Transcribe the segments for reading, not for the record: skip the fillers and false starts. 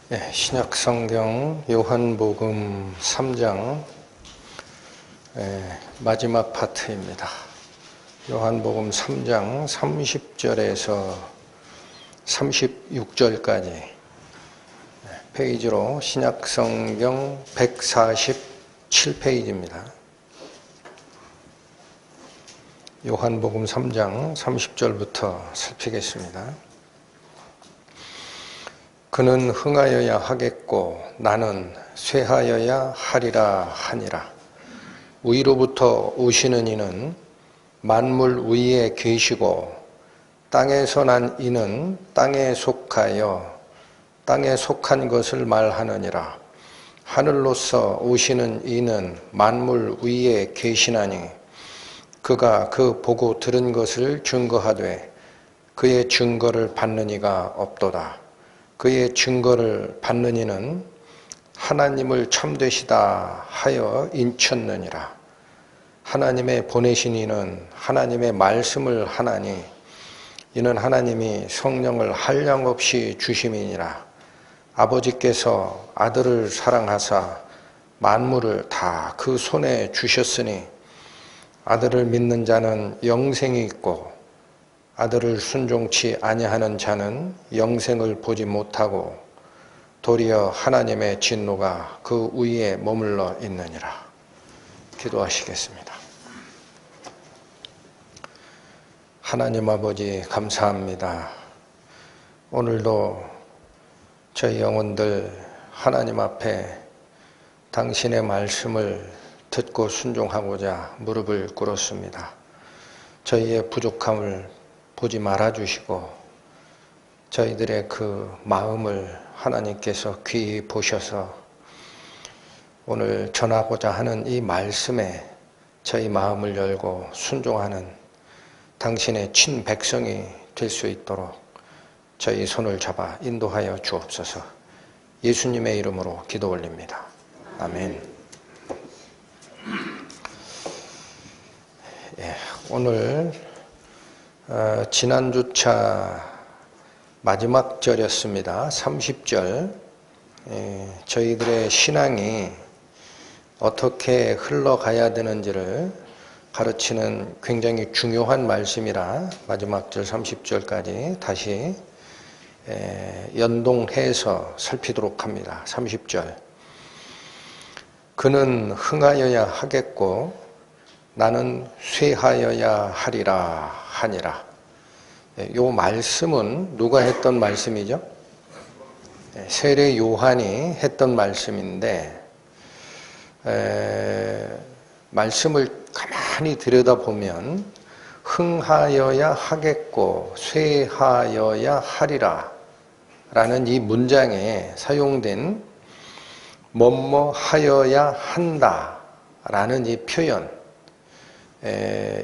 신약성경 요한복음 3장 마지막 파트입니다. 요한복음 3장 30절에서 36절까지 페이지로 신약성경 147페이지입니다. 요한복음 3장 30절부터 살피겠습니다. 그는 흥하여야 하겠고 나는 쇠하여야 하리라 하니라. 위로부터 오시는 이는 만물 위에 계시고 땅에서 난 이는 땅에 속하여 땅에 속한 것을 말하느니라. 하늘로서 오시는 이는 만물 위에 계시나니 그가 그 보고 들은 것을 증거하되 그의 증거를 받는 이가 없도다. 그의 증거를 받는 이는 하나님을 참되시다 하여 인쳤느니라. 하나님의 보내신 이는 하나님의 말씀을 하나니 이는 하나님이 성령을 한량없이 주심이니라. 아버지께서 아들을 사랑하사 만물을 다 그 손에 주셨으니 아들을 믿는 자는 영생이 있고 아들을 순종치 아니하는 자는 영생을 보지 못하고 도리어 하나님의 진노가 그 위에 머물러 있느니라. 기도하시겠습니다. 하나님 아버지 감사합니다. 오늘도 저희 영혼들 하나님 앞에 당신의 말씀을 듣고 순종하고자 무릎을 꿇었습니다. 저희의 부족함을 보지 말아주시고 저희들의 그 마음을 하나님께서 귀히 보셔서 오늘 전하고자 하는 이 말씀에 저희 마음을 열고 순종하는 당신의 친백성이 될 수 있도록 저희 손을 잡아 인도하여 주옵소서. 예수님의 이름으로 기도 올립니다. 아멘. 오늘 지난주차 마지막 절이었습니다. 30절. 저희들의 신앙이 어떻게 흘러가야 되는지를 가르치는 굉장히 중요한 말씀이라 마지막 절 30절까지 다시 연동해서 살피도록 합니다. 30절. 그는 흥하여야 하겠고 나는 쇠하여야 하리라 하니라. 이 말씀은 누가 했던 말씀이죠? 세례 요한이 했던 말씀인데 말씀을 가만히 들여다보면 흥하여야 하겠고 쇠하여야 하리라 라는 이 문장에 사용된 뭐뭐 하여야 한다 라는 이 표현,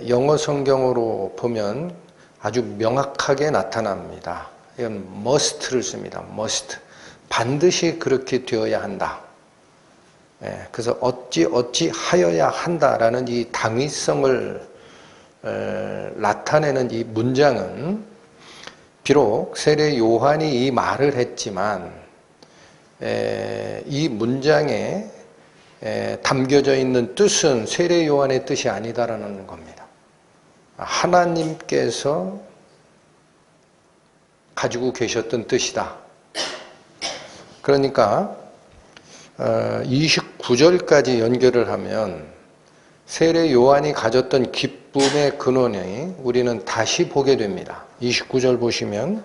영어 성경으로 보면 아주 명확하게 나타납니다. 이건 must를 씁니다. must. 반드시 그렇게 되어야 한다. 그래서 어찌 하여야 한다라는 이 당위성을 나타내는 이 문장은 비록 세례 요한이 이 말을 했지만 이 문장에 담겨져 있는 뜻은 세례 요한의 뜻이 아니다라는 겁니다. 하나님께서 가지고 계셨던 뜻이다. 그러니까 29절까지 연결을 하면 세례 요한이 가졌던 기쁨의 근원이 우리는 다시 보게 됩니다. 29절 보시면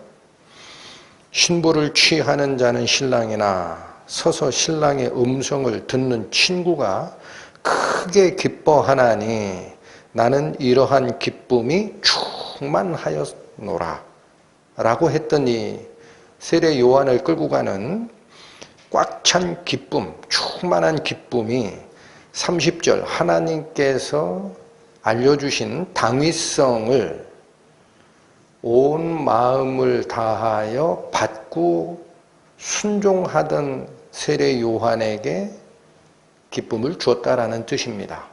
신부를 취하는 자는 신랑이나 서서 신랑의 음성을 듣는 친구가 크게 기뻐하나니 나는 이러한 기쁨이 충만하였노라 라고 했던 이 세례 요한을 끌고 가는 꽉 찬 기쁨, 충만한 기쁨이 30절 하나님께서 알려주신 당위성을 온 마음을 다하여 받고 순종하던 세례 요한에게 기쁨을 주었다라는 뜻입니다.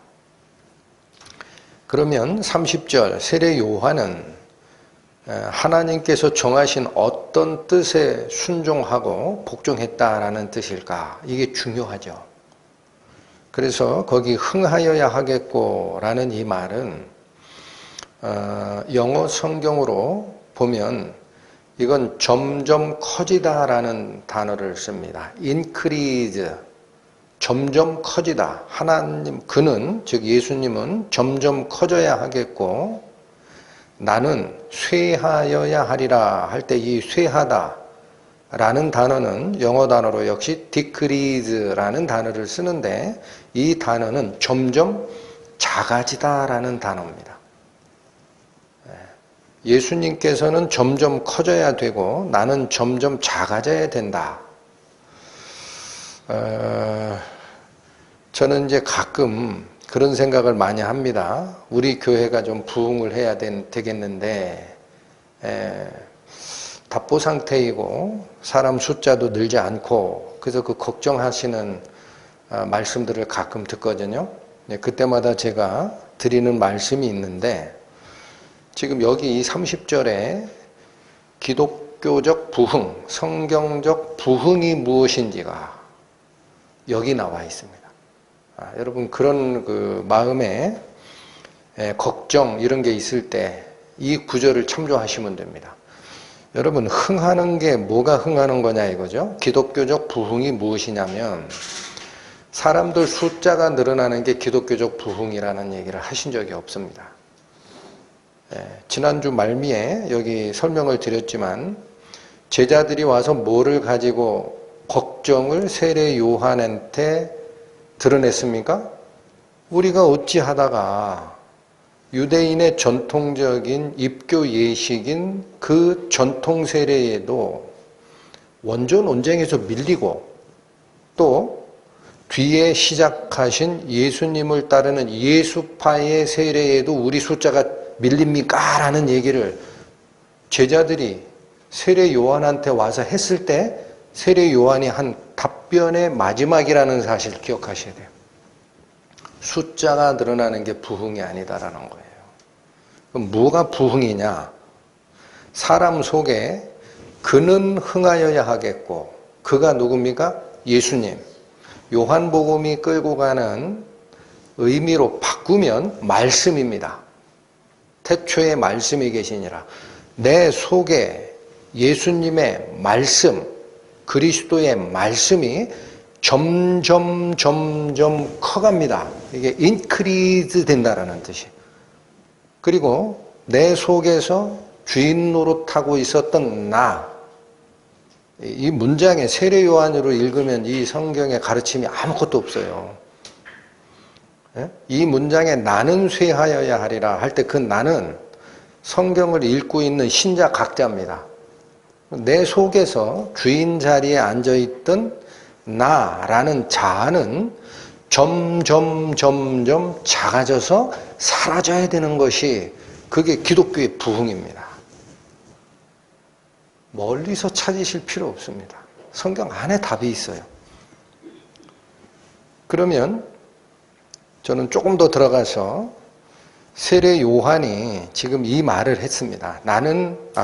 그러면 30절 세례 요한은 하나님께서 정하신 어떤 뜻에 순종하고 복종했다라는 뜻일까? 이게 중요하죠. 그래서 거기 흥하여야 하겠고 라는 이 말은 영어 성경으로 보면 이건 점점 커지다 라는 단어를 씁니다. increase, 점점 커지다. 하나님, 그는, 즉 예수님은 점점 커져야 하겠고 나는 쇠하여야 하리라 할 때 이 쇠하다 라는 단어는 영어 단어로 역시 decrease 라는 단어를 쓰는데 이 단어는 점점 작아지다 라는 단어입니다. 예수님께서는 점점 커져야 되고 나는 점점 작아져야 된다. 저는 이제 가끔 그런 생각을 많이 합니다. 우리 교회가 좀 부흥을 해야 되겠는데 답보 상태이고 사람 숫자도 늘지 않고 그래서 그 걱정하시는 말씀들을 가끔 듣거든요. 그때마다 제가 드리는 말씀이 있는데 지금 여기 이 30절에 기독교적 부흥, 성경적 부흥이 무엇인지가 여기 나와 있습니다. 여러분 그런 그 마음에 걱정 이런 게 있을 때 이 구절을 참조하시면 됩니다. 여러분 흥하는 게 뭐가 흥하는 거냐 이거죠. 기독교적 부흥이 무엇이냐면 사람들 숫자가 늘어나는 게 기독교적 부흥이라는 얘기를 하신 적이 없습니다. 지난주 말미에 여기 설명을 드렸지만 제자들이 와서 뭐를 가지고 걱정을 세례 요한한테 드러냈습니까? 우리가 어찌하다가 유대인의 전통적인 입교 예식인 그 전통 세례에도 원조 논쟁에서 밀리고 또 뒤에 시작하신 예수님을 따르는 예수파의 세례에도 우리 숫자가 밀립니까? 라는 얘기를 제자들이 세례 요한한테 와서 했을 때 세례 요한이 한 답변의 마지막이라는 사실을 기억하셔야 돼요. 숫자가 늘어나는 게 부흥이 아니다라는 거예요. 그럼 뭐가 부흥이냐? 사람 속에 그는 흥하여야 하겠고 그가 누굽니까? 예수님. 요한복음이 끌고 가는 의미로 바꾸면 말씀입니다. 태초에 말씀이 계시니라. 내 속에 예수님의 말씀, 그리스도의 말씀이 점점 커갑니다. 이게 increase 된다라는 뜻이에요. 그리고 내 속에서 주인 노릇하고 있었던 나, 이 문장에 세례 요한으로 읽으면 이 성경의 가르침이 아무것도 없어요. 이 문장에 나는 쇠하여야 하리라 할 때 그 나는 성경을 읽고 있는 신자 각자입니다. 내 속에서 주인 자리에 앉아있던 나라는 자아는 점점 작아져서 사라져야 되는 것이 그게 기독교의 부흥입니다. 멀리서 찾으실 필요 없습니다. 성경 안에 답이 있어요. 그러면 저는 조금 더 들어가서 세례 요한이 지금 이 말을 했습니다.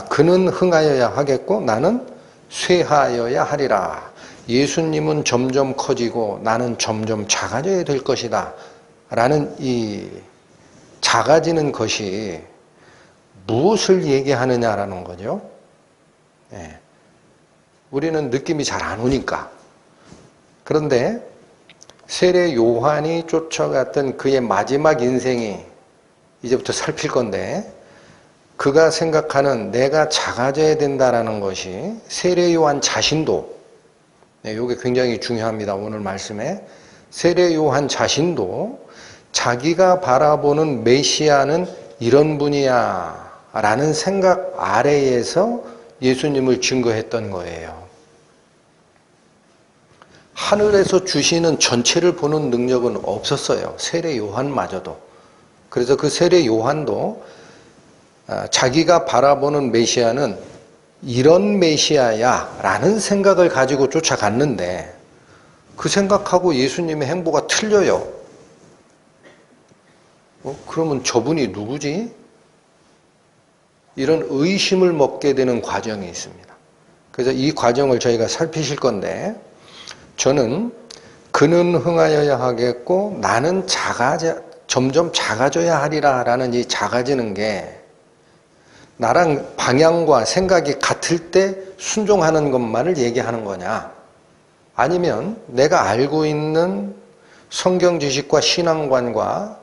그는 흥하여야 하겠고 나는 쇠하여야 하리라. 예수님은 점점 커지고 나는 점점 작아져야 될 것이다. 라는 이 작아지는 것이 무엇을 얘기하느냐라는 거죠. 우리는 느낌이 잘 안 오니까. 그런데 세례 요한이 쫓아갔던 그의 마지막 인생이 이제부터 살필 건데 그가 생각하는 내가 작아져야 된다라는 것이 세례 요한 자신도 이게 굉장히 중요합니다. 오늘 말씀에 세례 요한 자신도 자기가 바라보는 메시아는 이런 분이야 라는 생각 아래에서 예수님을 증거했던 거예요. 하늘에서 주시는 전체를 보는 능력은 없었어요. 세례 요한마저도. 그래서 그 세례 요한도 자기가 바라보는 메시아는 이런 메시아야 라는 생각을 가지고 쫓아갔는데 그 생각하고 예수님의 행보가 틀려요. 그러면 저분이 누구지? 이런 의심을 먹게 되는 과정이 있습니다. 그래서 이 과정을 저희가 살피실 건데, 저는 그는 흥하여야 하겠고 나는 점점 작아져야 하리라 라는 이 작아지는 게 나랑 방향과 생각이 같을 때 순종하는 것만을 얘기하는 거냐, 아니면 내가 알고 있는 성경 지식과 신앙관과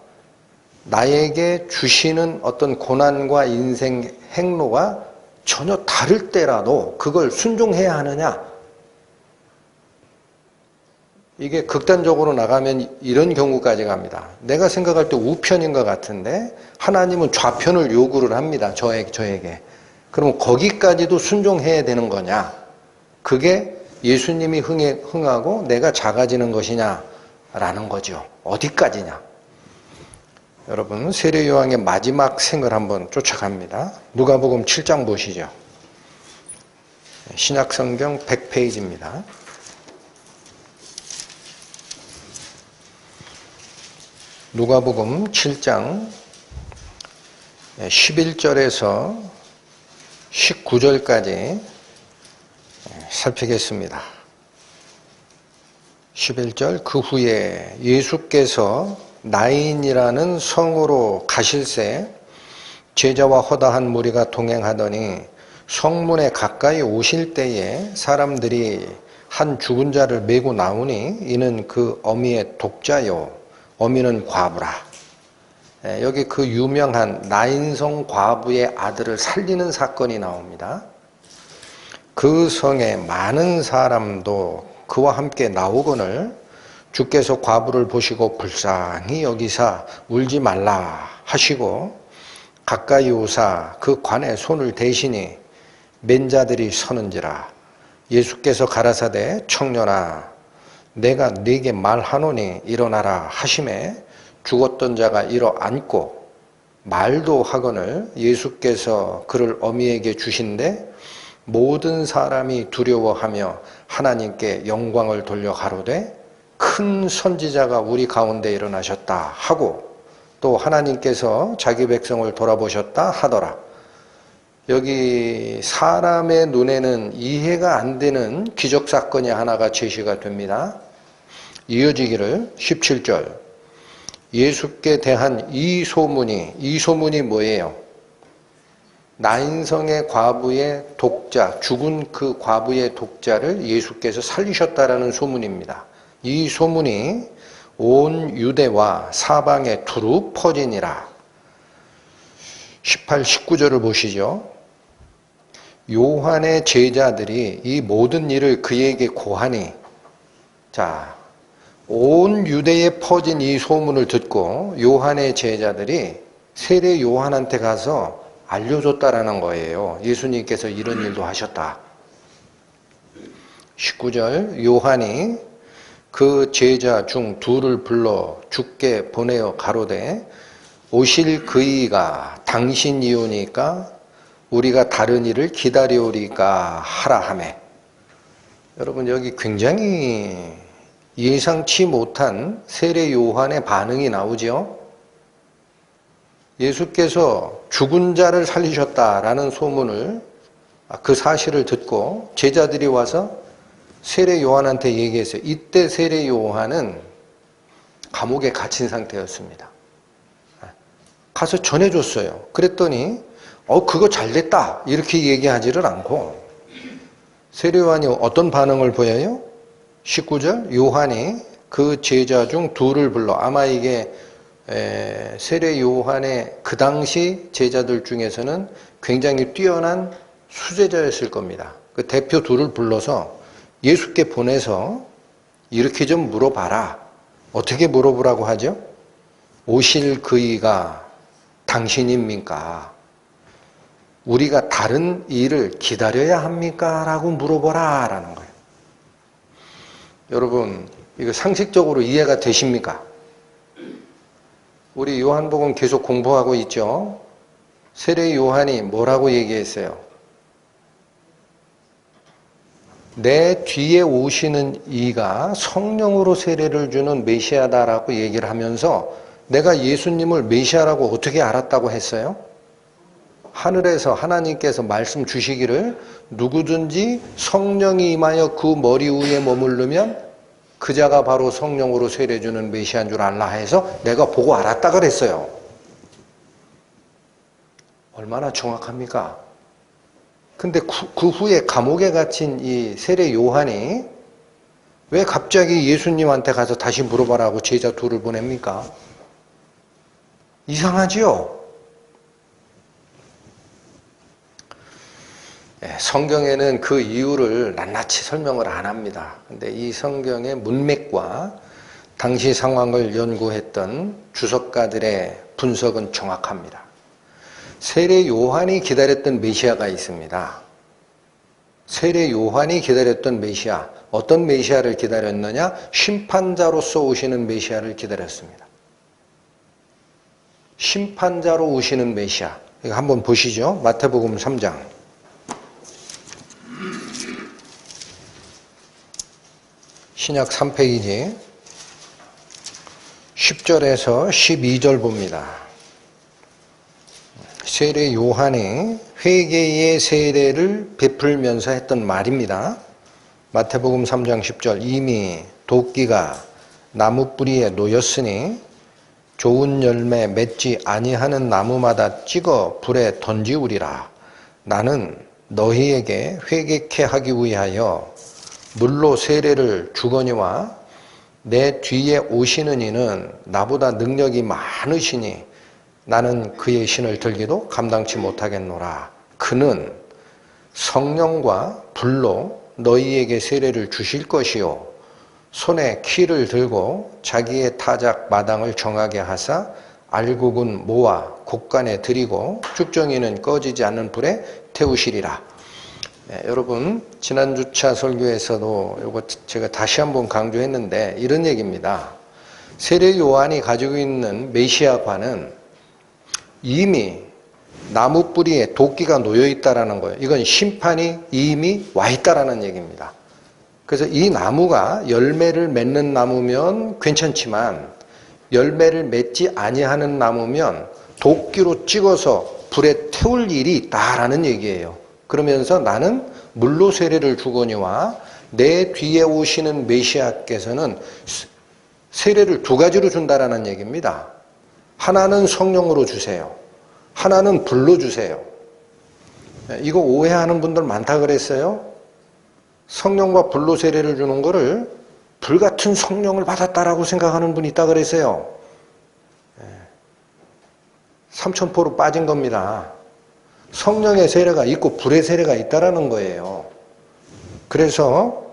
나에게 주시는 어떤 고난과 인생 행로가 전혀 다를 때라도 그걸 순종해야 하느냐. 이게 극단적으로 나가면 이런 경우까지 갑니다. 내가 생각할 때 우편인 것 같은데 하나님은 좌편을 요구를 합니다. 저에게. 그럼 거기까지도 순종해야 되는 거냐? 그게 예수님이 흥하고 내가 작아지는 것이냐라는 거죠. 어디까지냐? 여러분, 세례요한의 마지막 생을 한번 쫓아갑니다. 누가복음 7장 보시죠. 신약성경 100페이지입니다. 누가복음 7장 11절에서 19절까지 살피겠습니다. 11절, 그 후에 예수께서 나인이라는 성으로 가실새 제자와 허다한 무리가 동행하더니 성문에 가까이 오실 때에 사람들이 한 죽은 자를 메고 나오니 이는 그 어미의 독자요 어미는 과부라. 여기 그 유명한 나인성 과부의 아들을 살리는 사건이 나옵니다. 그 성에 많은 사람도 그와 함께 나오거늘 주께서 과부를 보시고 불쌍히 여기사 울지 말라 하시고 가까이 오사 그 관에 손을 대시니 맨 자들이 서는지라. 예수께서 가라사대 청년아 내가 네게 말하노니 일어나라 하심에 죽었던 자가 일어앉고 말도 하거늘 예수께서 그를 어미에게 주신대 모든 사람이 두려워하며 하나님께 영광을 돌려 가로되 큰 선지자가 우리 가운데 일어나셨다 하고 또 하나님께서 자기 백성을 돌아보셨다 하더라. 여기 사람의 눈에는 이해가 안 되는 기적사건이 하나가 제시가 됩니다. 이어지기를 17절, 예수께 대한 이 소문이 뭐예요? 나인성의 과부의 독자, 죽은 그 과부의 독자를 예수께서 살리셨다라는 소문입니다. 이 소문이 온 유대와 사방에 두루 퍼지니라. 18, 19절을 보시죠. 요한의 제자들이 이 모든 일을 그에게 고하니, 자, 온 유대에 퍼진 이 소문을 듣고 요한의 제자들이 세례 요한한테 가서 알려줬다라는 거예요. 예수님께서 이런 일도 하셨다. 19절, 요한이 그 제자 중 둘을 불러 주께 보내어 가로되 오실 그이가 당신이오니까 우리가 다른 일을 기다려오리까 하라 하매. 여러분, 여기 굉장히 예상치 못한 세례 요한의 반응이 나오죠. 예수께서 죽은 자를 살리셨다라는 소문을, 그 사실을 듣고 제자들이 와서 세례 요한한테 얘기했어요. 이때 세례 요한은 감옥에 갇힌 상태였습니다. 가서 전해줬어요. 그랬더니 그거 잘됐다 이렇게 얘기하지를 않고 세례 요한이 어떤 반응을 보여요? 19절, 요한이 그 제자 중 둘을 불러, 아마 이게 세례 요한의 그 당시 제자들 중에서는 굉장히 뛰어난 수제자였을 겁니다. 그 대표 둘을 불러서 예수께 보내서 이렇게 좀 물어봐라. 어떻게 물어보라고 하죠? 오실 그이가 당신입니까? 우리가 다른 일을 기다려야 합니까? 라고 물어보라 라는 거예요. 여러분, 이거 상식적으로 이해가 되십니까? 우리 요한복음 계속 공부하고 있죠? 세례 요한이 뭐라고 얘기했어요? 내 뒤에 오시는 이가 성령으로 세례를 주는 메시아다라고 얘기를 하면서 내가 예수님을 메시아라고 어떻게 알았다고 했어요? 하늘에서 하나님께서 말씀 주시기를 누구든지 성령이 임하여 그 머리 위에 머무르면 그 자가 바로 성령으로 세례주는 메시아인 줄 알라 해서 내가 보고 알았다 그랬어요. 얼마나 정확합니까? 근데 그 후에 감옥에 갇힌 이 세례 요한이 왜 갑자기 예수님한테 가서 다시 물어봐라고 제자 둘을 보냅니까? 이상하지요? 성경에는 그 이유를 낱낱이 설명을 안 합니다. 근데 이 성경의 문맥과 당시 상황을 연구했던 주석가들의 분석은 정확합니다. 세례 요한이 기다렸던 메시아가 있습니다. 세례 요한이 기다렸던 메시아, 어떤 메시아를 기다렸느냐? 심판자로서 오시는 메시아를 기다렸습니다. 심판자로 오시는 메시아. 이거 한번 보시죠. 마태복음 3장. 신약 3페이지 10절에서 12절 봅니다. 세례 요한이 회개의 세례를 베풀면서 했던 말입니다. 마태복음 3장 10절 이미 도끼가 나무 뿌리에 놓였으니 좋은 열매 맺지 아니하는 나무마다 찍어 불에 던지우리라. 나는 너희에게 회개케 하기 위하여 물로 세례를 주거니와 내 뒤에 오시는 이는 나보다 능력이 많으시니 나는 그의 신을 들기도 감당치 못하겠노라. 그는 성령과 불로 너희에게 세례를 주실 것이요 손에 키를 들고 자기의 타작 마당을 정하게 하사 알곡은 모아 곡간에 들이고 쭉정이는 꺼지지 않는 불에 태우시리라. 네, 여러분 지난주차 설교에서도 이거 제가 다시 한번 강조했는데 이런 얘기입니다. 세례 요한이 가지고 있는 메시아관은 이미 나무 뿌리에 도끼가 놓여 있다라는 거예요. 이건 심판이 이미 와 있다라는 얘기입니다. 그래서 이 나무가 열매를 맺는 나무면 괜찮지만 열매를 맺지 아니하는 나무면 도끼로 찍어서 불에 태울 일이 있다라는 얘기예요. 그러면서 나는 물로 세례를 주거니와 내 뒤에 오시는 메시아께서는 세례를 두 가지로 준다라는 얘기입니다. 하나는 성령으로 주세요. 하나는 불로 주세요. 이거 오해하는 분들 많다 그랬어요. 성령과 불로 세례를 주는 거를 불같은 성령을 받았다라고 생각하는 분이 있다 그랬어요. 삼천포로 빠진 겁니다. 성령의 세례가 있고 불의 세례가 있다라는 거예요. 그래서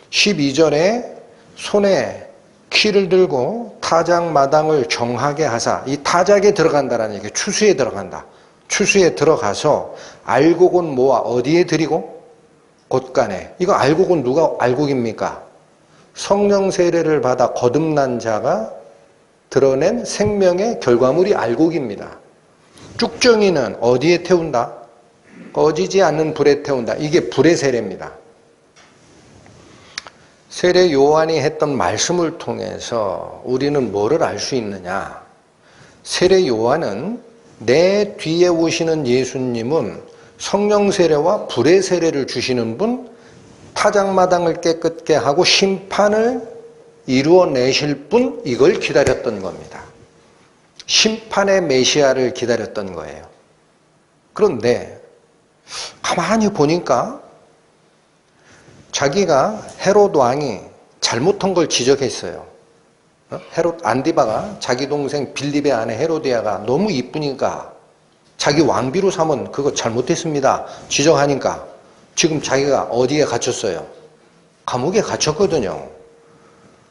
12절에 손에 키를 들고 타작 마당을 정하게 하사, 이 타작에 들어간다라는 얘기예요. 추수에 들어간다. 추수에 들어가서 알곡은 모아 어디에 들이고? 곳간에. 이거 알곡은 누가 알곡입니까? 성령 세례를 받아 거듭난 자가 드러낸 생명의 결과물이 알곡입니다. 쭉정이는 어디에 태운다? 꺼지지 않는 불에 태운다. 이게 불의 세례입니다. 세례 요한이 했던 말씀을 통해서 우리는 뭐를 알 수 있느냐? 세례 요한은 내 뒤에 오시는 예수님은 성령 세례와 불의 세례를 주시는 분, 타작마당을 깨끗게 하고 심판을 이루어내실 분, 이걸 기다렸던 겁니다. 심판의 메시아를 기다렸던 거예요. 그런데 가만히 보니까 자기가 헤롯 왕이 잘못한 걸 지적했어요. 헤롯 안디바가 자기 동생 빌립의 아내 헤로디아가 너무 이쁘니까 자기 왕비로 삼은 그거 잘못했습니다. 지적하니까 지금 자기가 어디에 갇혔어요? 감옥에 갇혔거든요.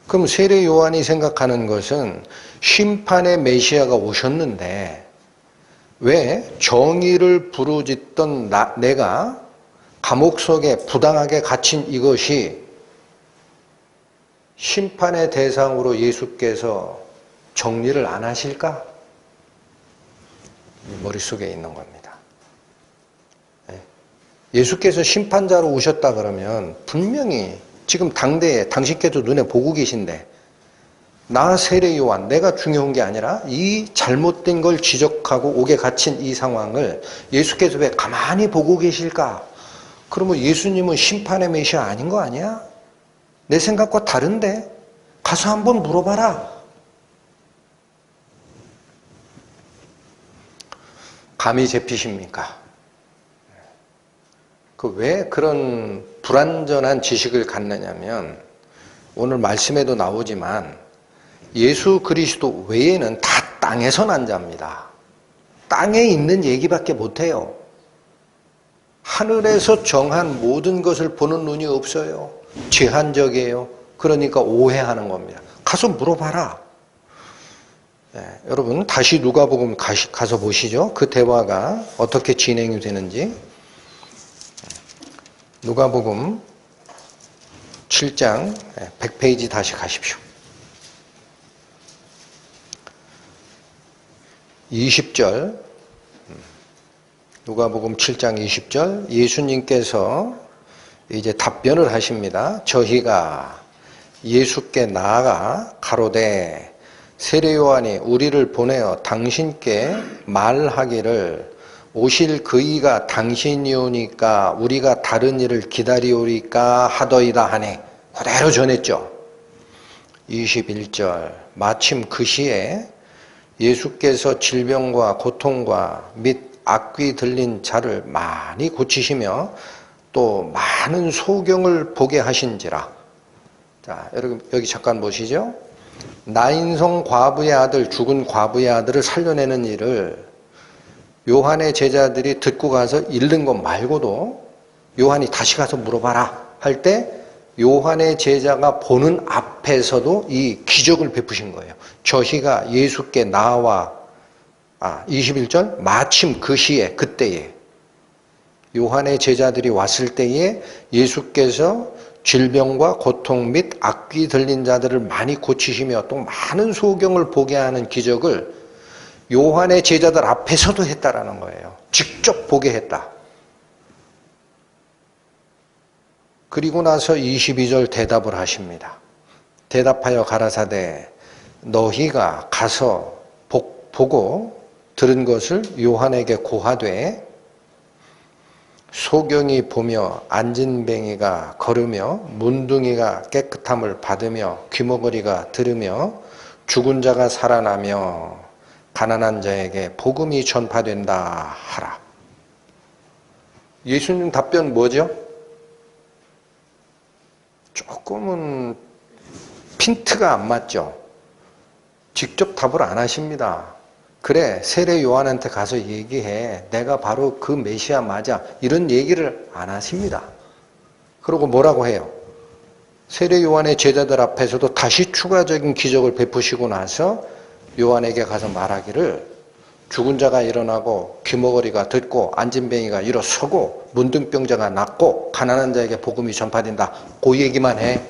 그럼 세례 요한이 생각하는 것은 심판의 메시아가 오셨는데 왜 정의를 부르짖던 내가 감옥 속에 부당하게 갇힌 이것이 심판의 대상으로 예수께서 정리를 안 하실까? 머릿속에 있는 겁니다. 예수께서 심판자로 오셨다 그러면 분명히 지금 당대에 당신께서 눈에 보고 계신데 나 세례 요한, 내가 중요한 게 아니라 이 잘못된 걸 지적하고 옥에 갇힌 이 상황을 예수께서 왜 가만히 보고 계실까? 그러면 예수님은 심판의 메시아 아닌 거 아니야? 내 생각과 다른데? 가서 한번 물어봐라. 감이 잡히십니까? 왜 그런 불완전한 지식을 갖느냐면 오늘 말씀에도 나오지만 예수 그리스도 외에는 다 땅에서 난 자입니다. 땅에 있는 얘기밖에 못해요. 하늘에서 정한 모든 것을 보는 눈이 없어요. 제한적이에요. 그러니까 오해하는 겁니다. 가서 물어봐라. 여러분 다시 누가복음 가서 보시죠. 그 대화가 어떻게 진행이 되는지. 누가복음 7장 100페이지 다시 가십시오. 20절 누가복음 7장 20절 예수님께서 이제 답변을 하십니다. 저희가 예수께 나아가 가로되 세례 요한이 우리를 보내어 당신께 말하기를 오실 그이가 당신이오니까 우리가 다른 일을 기다리오리까 하더이다 하네. 그대로 전했죠. 21절 마침 그 시에 예수께서 질병과 고통과 및 악귀 들린 자를 많이 고치시며 또 많은 소경을 보게 하신지라. 자, 여러분 여기 잠깐 보시죠. 나인성 과부의 아들, 죽은 과부의 아들을 살려내는 일을 요한의 제자들이 듣고 가서 읽는 것 말고도 요한이 다시 가서 물어봐라 할 때 요한의 제자가 보는 앞에서도 이 기적을 베푸신 거예요. 저희가 예수께 나와 21절 마침 그 시에 그때에 요한의 제자들이 왔을 때에 예수께서 질병과 고통 및 악귀 들린 자들을 많이 고치시며 또 많은 소경을 보게 하는 기적을 요한의 제자들 앞에서도 했다라는 거예요. 직접 보게 했다. 그리고 나서 22절 대답을 하십니다. 대답하여 가라사대 너희가 가서 보고 들은 것을 요한에게 고하되 소경이 보며 안진뱅이가 걸으며 문둥이가 깨끗함을 받으며 귀머거리가 들으며 죽은 자가 살아나며 가난한 자에게 복음이 전파된다 하라. 예수님 답변 뭐죠? 조금은 핀트가 안 맞죠? 직접 답을 안 하십니다. 그래, 세례 요한한테 가서 얘기해. 내가 바로 그 메시아 맞아. 이런 얘기를 안 하십니다. 그리고 뭐라고 해요? 세례 요한의 제자들 앞에서도 다시 추가적인 기적을 베푸시고 나서 요한에게 가서 말하기를 죽은 자가 일어나고 귀머거리가 듣고 안진뱅이가 일어서고 문둥병자가 낫고 가난한 자에게 복음이 전파된다. 그 얘기만 해.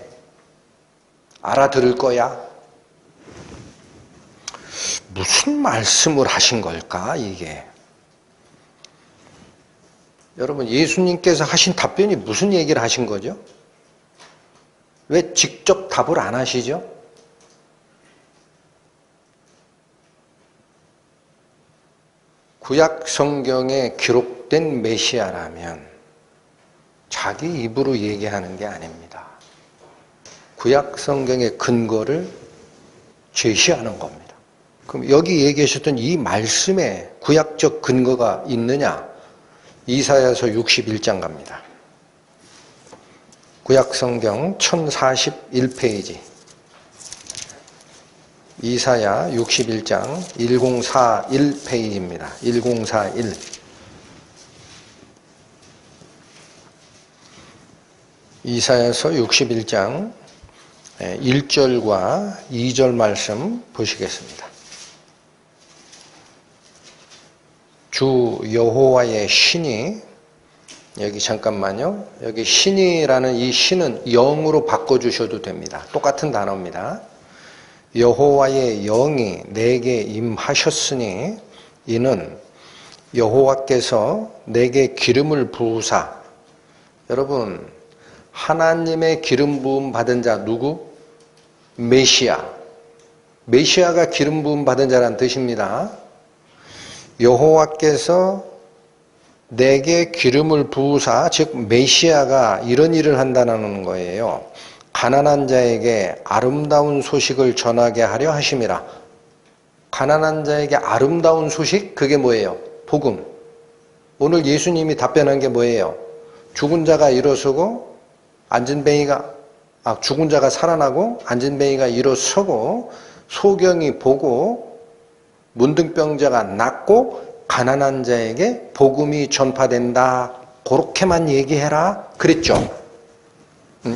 알아들을 거야. 무슨 말씀을 하신 걸까 이게? 여러분 예수님께서 하신 답변이 무슨 얘기를 하신 거죠? 왜 직접 답을 안 하시죠? 구약 성경에 기록된 메시아라면 자기 입으로 얘기하는 게 아닙니다. 구약 성경의 근거를 제시하는 겁니다. 그럼 여기 얘기하셨던 이 말씀에 구약적 근거가 있느냐? 이사야서 61장 갑니다. 구약 성경 1041페이지. 이사야 61장 1041페이지입니다. 1041. 이사야서 61장 1절과 2절 말씀 보시겠습니다. 주 여호와의 신이, 여기 잠깐만요. 여기 신이라는 이 신은 영으로 바꿔주셔도 됩니다. 똑같은 단어입니다. 여호와의 영이 내게 임하셨으니 이는 여호와께서 내게 기름을 부으사. 여러분 하나님의 기름 부음 받은 자 누구? 메시아. 메시아가 기름 부음 받은 자란 뜻입니다. 여호와께서 내게 기름을 부으사, 즉 메시아가 이런 일을 한다는 거예요. 가난한 자에게 아름다운 소식을 전하게 하려 하심이라. 가난한 자에게 아름다운 소식? 그게 뭐예요? 복음. 오늘 예수님이 답변한 게 뭐예요? 죽은 자가 일어서고 죽은 자가 살아나고 앉은 뱅이가 일어서고 소경이 보고 문둥병자가 낫고 가난한 자에게 복음이 전파된다. 그렇게만 얘기해라 그랬죠.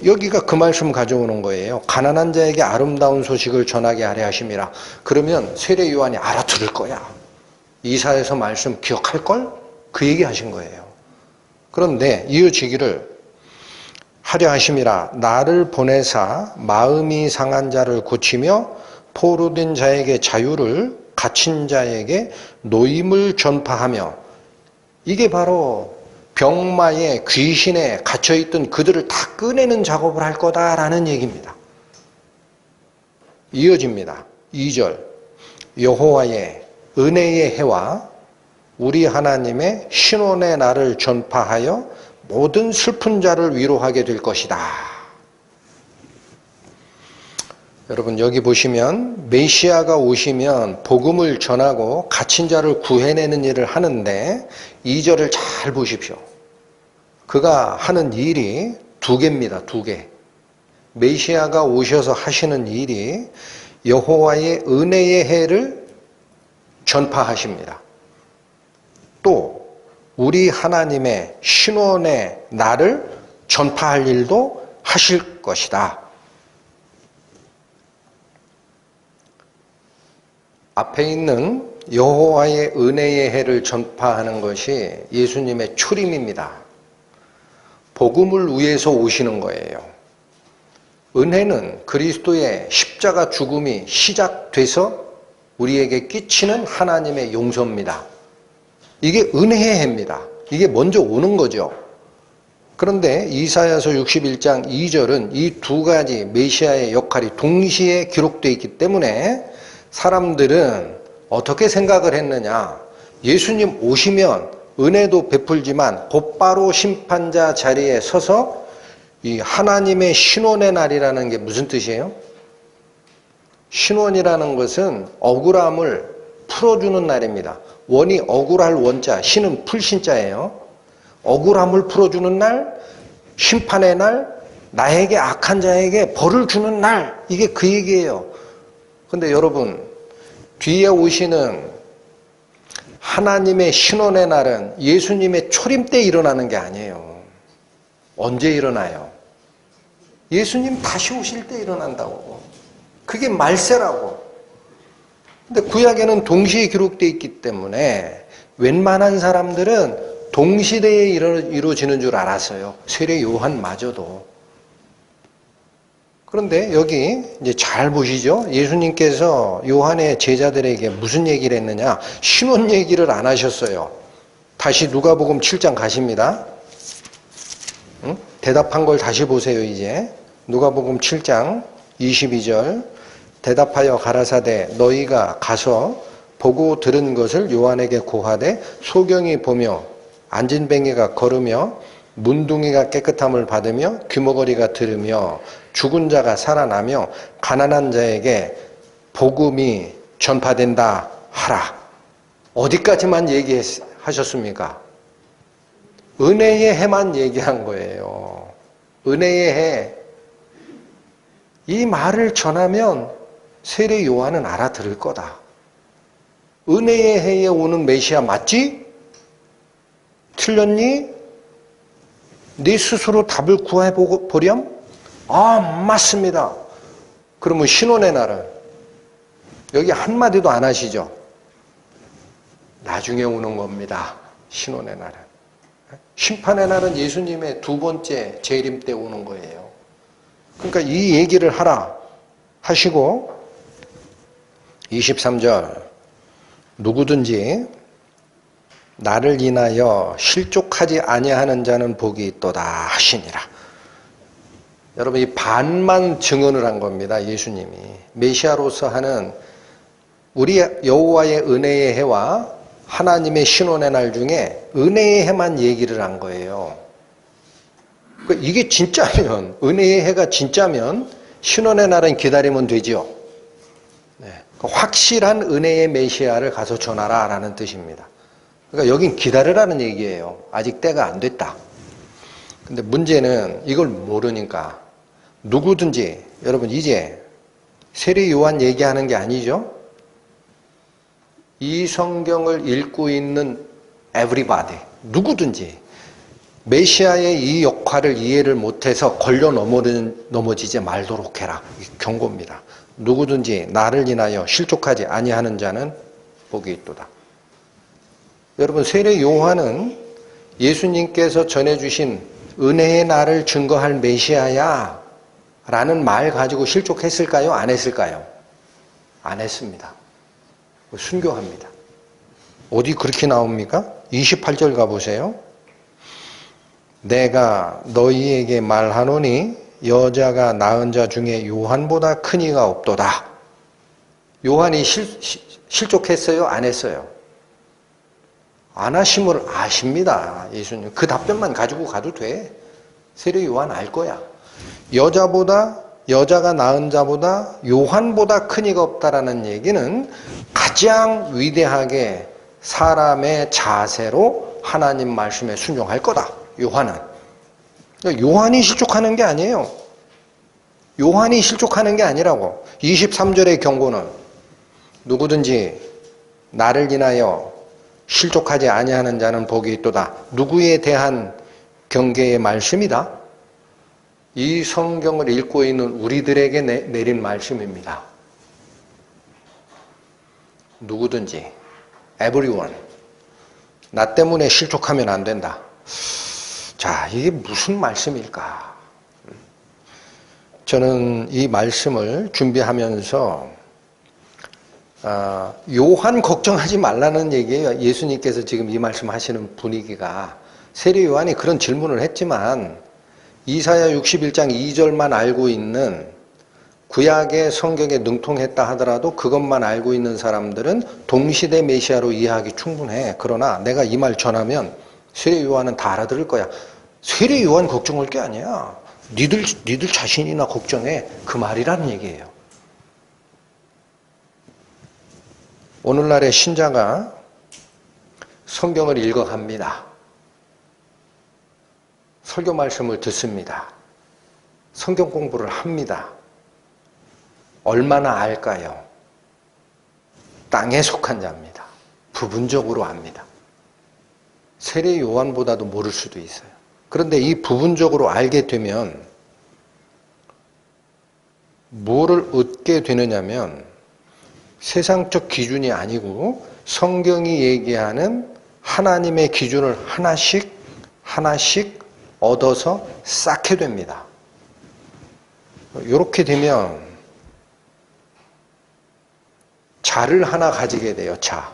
여기가 그 말씀 가져오는 거예요. 가난한 자에게 아름다운 소식을 전하게 하려 하심이라. 그러면 세례 요한이 알아들을 거야. 이사야서 말씀 기억할걸? 그 얘기 하신 거예요. 그런데 이어지기를 하려 하심이라. 나를 보내사 마음이 상한 자를 고치며 포로된 자에게 자유를, 갇힌 자에게 노임을 전파하며. 이게 바로 병마에 귀신에 갇혀있던 그들을 다 꺼내는 작업을 할 거다라는 얘기입니다. 이어집니다. 2절 여호와의 은혜의 해와 우리 하나님의 신원의 날을 전파하여 모든 슬픈 자를 위로하게 될 것이다. 여러분 여기 보시면 메시아가 오시면 복음을 전하고 갇힌 자를 구해내는 일을 하는데 2절을 잘 보십시오. 그가 하는 일이 두 개입니다. 두 개. 메시아가 오셔서 하시는 일이 여호와의 은혜의 해를 전파하십니다. 또 우리 하나님의 신원의 날을 전파할 일도 하실 것이다. 앞에 있는 여호와의 은혜의 해를 전파하는 것이 예수님의 초림입니다. 복음을 위해서 오시는 거예요. 은혜는 그리스도의 십자가 죽음이 시작돼서 우리에게 끼치는 하나님의 용서입니다. 이게 은혜의 해입니다. 이게 먼저 오는 거죠. 그런데 이사야서 61장 2절은 이 두 가지 메시아의 역할이 동시에 기록되어 있기 때문에 사람들은 어떻게 생각을 했느냐. 예수님 오시면 은혜도 베풀지만 곧바로 심판자 자리에 서서 이 하나님의 신원의 날이라는 게 무슨 뜻이에요? 신원이라는 것은 억울함을 풀어주는 날입니다. 원이 억울할 원자, 신은 풀신자예요. 억울함을 풀어주는 날, 심판의 날, 나에게 악한 자에게 벌을 주는 날, 이게 그 얘기예요. 근데 여러분, 뒤에 오시는 하나님의 신원의 날은 예수님의 초림 때 일어나는 게 아니에요. 언제 일어나요? 예수님 다시 오실 때 일어난다고. 그게 말세라고. 근데 구약에는 동시에 기록되어 있기 때문에 웬만한 사람들은 동시대에 이루어지는 줄 알았어요. 세례 요한마저도. 그런데 여기 이제 잘 보시죠. 예수님께서 요한의 제자들에게 무슨 얘기를 했느냐? 신원 얘기를 안 하셨어요. 다시 누가복음 7장 가십니다. 응? 대답한 걸 다시 보세요. 이제 누가복음 7장 22절 대답하여 가라사대 너희가 가서 보고 들은 것을 요한에게 고하되 소경이 보며 앉은 뱅이가 걸으며 문둥이가 깨끗함을 받으며 귀머거리가 들으며 죽은 자가 살아나며 가난한 자에게 복음이 전파된다 하라. 어디까지만 얘기하셨습니까? 은혜의 해만 얘기한 거예요. 은혜의 해. 이 말을 전하면 세례 요한은 알아들을 거다. 은혜의 해에 오는 메시아 맞지? 틀렸니? 네 스스로 답을 구해보렴? 아, 맞습니다. 그러면 신원의 날은? 여기 한마디도 안 하시죠? 나중에 오는 겁니다. 신원의 날은. 심판의 날은 예수님의 두 번째 재림 때 오는 거예요. 그러니까 이 얘기를 하라 하시고 23절 누구든지 나를 인하여 실족하지 아니하는 자는 복이 있도다 하시니라. 여러분, 이 반만 증언을 한 겁니다. 예수님이. 메시아로서 하는 우리 여호와의 은혜의 해와 하나님의 신원의 날 중에 은혜의 해만 얘기를 한 거예요. 그러니까 이게 진짜면, 은혜의 해가 진짜면 신원의 날은 기다리면 되지요. 네. 확실한 은혜의 메시아를 가서 전하라 라는 뜻입니다. 그러니까 여긴 기다리라는 얘기예요. 아직 때가 안 됐다. 근데 문제는 이걸 모르니까 누구든지, 여러분 이제 세례 요한 얘기하는 게 아니죠. 이 성경을 읽고 있는 everybody, 누구든지 메시아의 이 역할을 이해를 못해서 걸려 넘어지지 말도록 해라. 경고입니다. 누구든지 나를 인하여 실족하지 아니하는 자는 복이 있도다. 여러분, 세례 요한은 예수님께서 전해주신 은혜의 날을 증거할 메시아야 라는 말 가지고 실족했을까요? 안 했을까요? 안 했습니다. 순교합니다. 어디 그렇게 나옵니까? 28절 가보세요. 내가 너희에게 말하노니 여자가 낳은 자 중에 요한보다 큰 이가 없도다. 요한이 실족했어요? 안 했어요? 안 하심을 아십니다. 예수님. 그 답변만 가지고 가도 돼. 세례 요한 알 거야. 여자가 낳은 자보다 요한보다 큰 이가 없다라는 얘기는 가장 위대하게 사람의 자세로 하나님 말씀에 순종할 거다. 요한은. 요한이 실족하는 게 아니에요. 요한이 실족하는 게 아니라고. 23절의 경고는 누구든지 나를 인하여 실족하지 아니하는 자는 복이 있도다. 누구에 대한 경계의 말씀이다? 이 성경을 읽고 있는 우리들에게 내린 말씀입니다. 누구든지, everyone. 나 때문에 실족하면 안 된다. 자, 이게 무슨 말씀일까? 저는 이 말씀을 준비하면서 요한 걱정하지 말라는 얘기예요. 예수님께서 지금 이 말씀 하시는 분위기가. 세례 요한이 그런 질문을 했지만 이사야 61장 2절만 알고 있는 구약의 성경에 능통했다 하더라도 그것만 알고 있는 사람들은 동시대 메시아로 이해하기 충분해. 그러나 내가 이 말 전하면 세례 요한은 다 알아들을 거야. 세례 요한 걱정할 게 아니야. 니들 자신이나 걱정해. 그 말이라는 얘기예요. 오늘날의 신자가 성경을 읽어갑니다. 설교 말씀을 듣습니다. 성경 공부를 합니다. 얼마나 알까요? 땅에 속한 자입니다. 부분적으로 압니다. 세례 요한보다도 모를 수도 있어요. 그런데 이 부분적으로 알게 되면 뭐를 얻게 되느냐면 세상적 기준이 아니고 성경이 얘기하는 하나님의 기준을 하나씩 얻어서 쌓게 됩니다. 이렇게 되면 자를 하나 가지게 돼요. 자.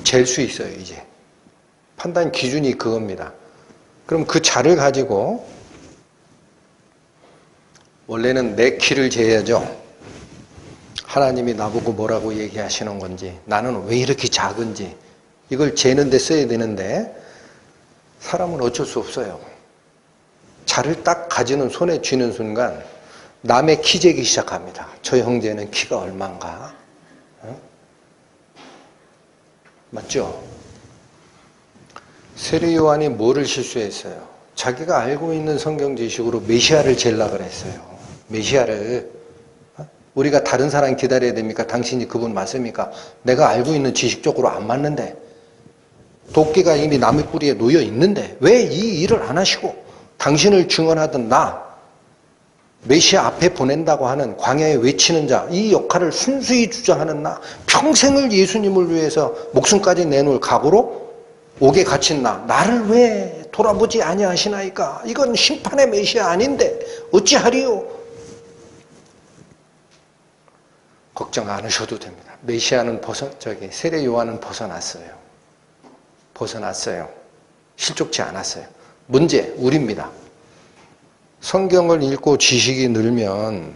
잴 수 있어요, 이제. 판단 기준이 그겁니다. 그럼 그 자를 가지고 원래는 내 키를 재야죠. 하나님이 나보고 뭐라고 얘기하시는 건지, 나는 왜 이렇게 작은지 이걸 재는 데 써야 되는데 사람은 어쩔 수 없어요. 자를 딱 가지는 손에 쥐는 순간 남의 키 재기 시작합니다. 저 형제는 키가 얼만가? 맞죠? 세례 요한이 뭐를 실수했어요? 자기가 알고 있는 성경 지식으로 메시아를 재려고 그랬어요. 메시아를. 우리가 다른 사람 기다려야 됩니까? 당신이 그분 맞습니까? 내가 알고 있는 지식적으로 안 맞는데, 도끼가 이미 나무 뿌리에 놓여 있는데 왜 이 일을 안 하시고 당신을 증언하던 나, 메시아 앞에 보낸다고 하는 광야에 외치는 자, 이 역할을 순수히 주장하는 나, 평생을 예수님을 위해서 목숨까지 내놓을 각오로 옥에 갇힌 나를 왜 돌아보지 아니하시나이까? 이건 심판의 메시아 아닌데 어찌하리요? 걱정 안 하셔도 됩니다. 메시아는 세례 요한은 벗어났어요. 실족치 않았어요. 문제, 우리입니다. 성경을 읽고 지식이 늘면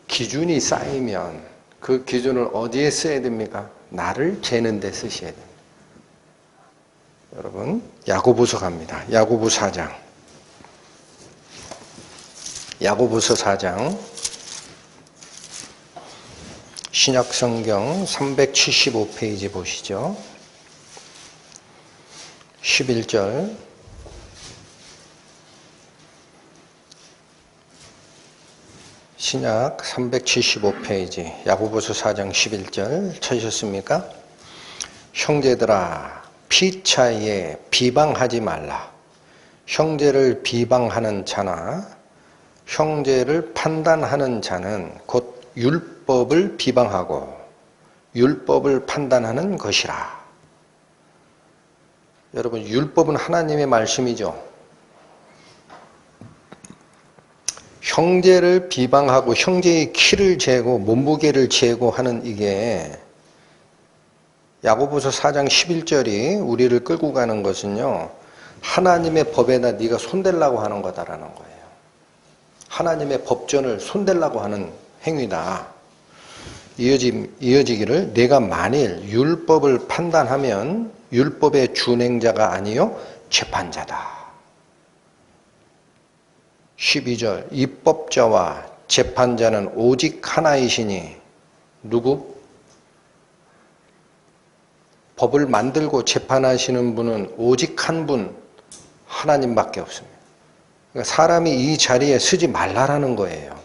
기준이 쌓이면 그 기준을 어디에 써야 됩니까? 나를 재는 데 쓰셔야 됩니다. 여러분, 야고보서 갑니다. 야고보 4장. 야고보서 4장. 신약성경 375페이지 보시죠. 11절. 신약 375페이지 야고보서 4장 11절 찾으셨습니까? 형제들아 피차에 비방하지 말라. 형제를 비방하는 자나 형제를 판단하는 자는 곧 율법을 비방하고 율법을 판단하는 것이라. 여러분, 율법은 하나님의 말씀이죠. 형제를 비방하고 형제의 키를 재고 몸무게를 재고 하는 이게 야고보서 4장 11절이 우리를 끌고 가는 것은요, 하나님의 법에다 네가 손대려고 하는 거다라는 거예요. 하나님의 법전을 손대려고 하는 행위다. 이어지기를 내가 만일 율법을 판단하면 율법의 준행자가 아니요 재판자다. 12절 입법자와 재판자는 오직 하나이시니 누구? 법을 만들고 재판하시는 분은 오직 한 분, 하나님밖에 없습니다. 그러니까 사람이 이 자리에 서지 말라라는 거예요.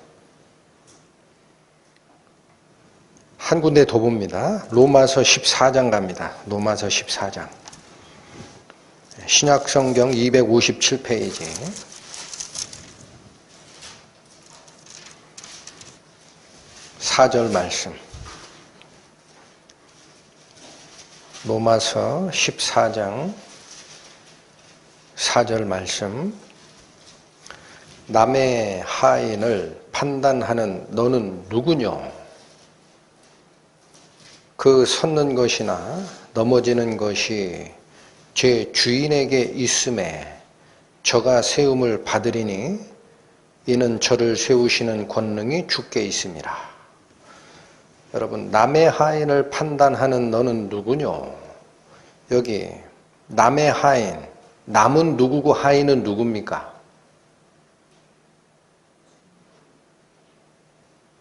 한 군데 더 봅니다. 로마서 14장 갑니다. 로마서 14장. 신약성경 257페이지. 4절 말씀. 로마서 14장 4절 말씀. 남의 하인을 판단하는 너는 누구뇨? 그 섰는 것이나 넘어지는 것이 제 주인에게 있음에 저가 세움을 받으리니 이는 저를 세우시는 권능이 주께 있음이라. 여러분, 남의 하인을 판단하는 너는 누구뇨? 여기 남의 하인, 남은 누구고 하인은 누굽니까?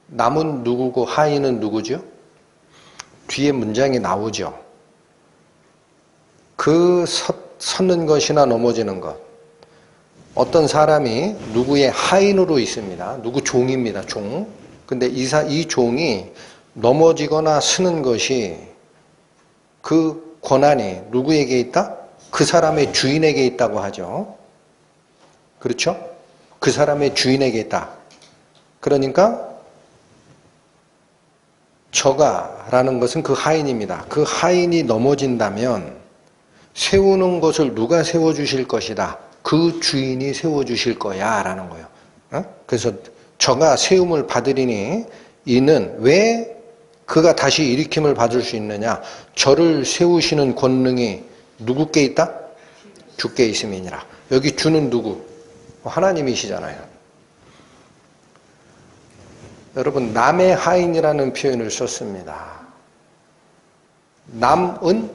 남은 누구고 하인은 누구죠? 뒤에 문장이 나오죠. 그 섰는 것이나 넘어지는 것. 어떤 사람이 누구의 하인으로 있습니다. 누구 종입니다. 종. 근데 이 종이 넘어지거나 서는 것이 그 권한이 누구에게 있다? 그 사람의 주인에게 있다고 하죠. 그렇죠? 그 사람의 주인에게 있다. 그러니까 저가라는 것은 그 하인입니다. 그 하인이 넘어진다면 세우는 것을 누가 세워주실 것이다. 그 주인이 세워주실 거야 라는 거예요. 그래서 저가 세움을 받으리니 이는 왜 그가 다시 일으킴을 받을 수 있느냐? 저를 세우시는 권능이 누구께 있다? 주께 있음이니라. 여기 주는 누구? 하나님이시잖아요. 여러분, 남의 하인이라는 표현을 썼습니다. 남은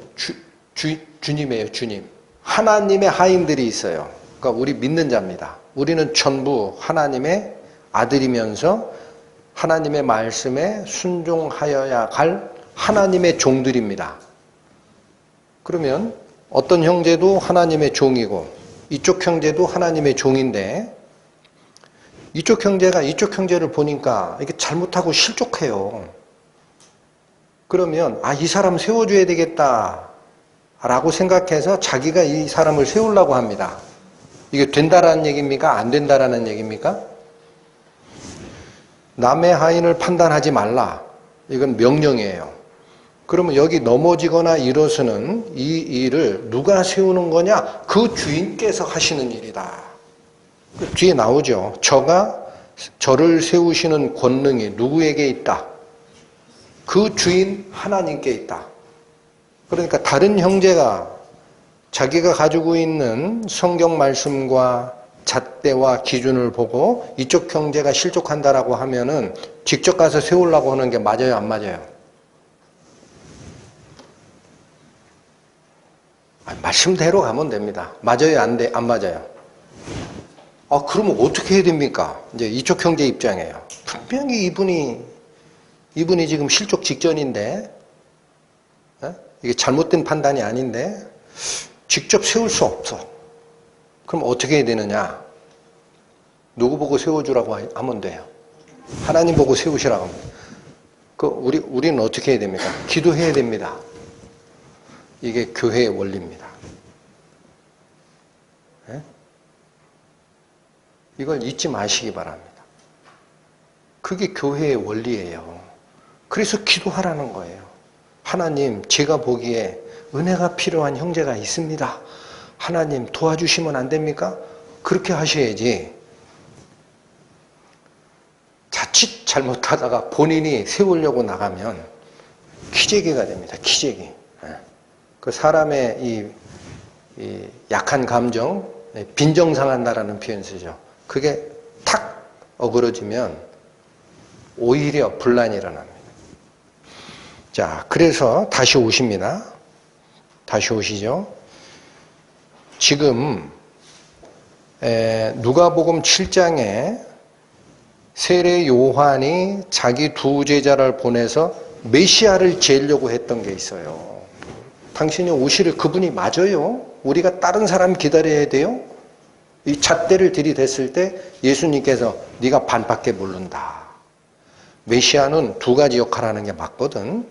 주님이에요, 주님. 하나님의 하인들이 있어요. 그러니까 우리 믿는 자입니다. 우리는 전부 하나님의 아들이면서 하나님의 말씀에 순종하여야 할 하나님의 종들입니다. 그러면 어떤 형제도 하나님의 종이고 이쪽 형제도 하나님의 종인데 이쪽 형제가 이쪽 형제를 보니까 이게 잘못하고 실족해요. 그러면 이 사람 세워줘야 되겠다 라고 생각해서 자기가 이 사람을 세우려고 합니다. 이게 된다라는 얘기입니까? 안 된다라는 얘기입니까? 남의 하인을 판단하지 말라. 이건 명령이에요. 그러면 여기 넘어지거나 일어서는 이 일을 누가 세우는 거냐? 그 주인께서 하시는 일이다. 뒤에 나오죠. 저를 세우시는 권능이 누구에게 있다? 그 주인 하나님께 있다. 그러니까 다른 형제가 자기가 가지고 있는 성경 말씀과 잣대와 기준을 보고 이쪽 형제가 실족한다라고 하면은 직접 가서 세우려고 하는 게 맞아요, 안 맞아요? 말씀대로 가면 됩니다. 맞아요, 안 맞아요? 그러면 어떻게 해야 됩니까? 이제 이쪽 형제 입장이에요. 분명히 이분이 지금 실족 직전인데, 이게 잘못된 판단이 아닌데, 직접 세울 수 없어. 그럼 어떻게 해야 되느냐? 누구 보고 세워주라고 하면 돼요? 하나님 보고 세우시라고 합니다. 우리는 어떻게 해야 됩니까? 기도해야 됩니다. 이게 교회의 원리입니다. 네? 이걸 잊지 마시기 바랍니다. 그게 교회의 원리예요. 그래서 기도하라는 거예요. 하나님, 제가 보기에 은혜가 필요한 형제가 있습니다. 하나님 도와주시면 안 됩니까? 그렇게 하셔야지. 자칫 잘못하다가 본인이 세우려고 나가면 기재기가 됩니다. 기재기. 그 사람의 이 약한 감정, 빈정상한다라는 표현 쓰죠. 그게 탁 어그러지면 오히려 분란이 일어납니다. 자, 그래서 다시 오십니다. 다시 오시죠. 지금 누가복음 7장에 세례 요한이 자기 두 제자를 보내서 메시아를 재려고 했던 게 있어요. 당신이 오시를 그분이 맞아요? 우리가 다른 사람 기다려야 돼요? 이 잣대를 들이댔을 때 예수님께서 네가 반밖에 모른다. 메시아는 두 가지 역할을 하는 게 맞거든.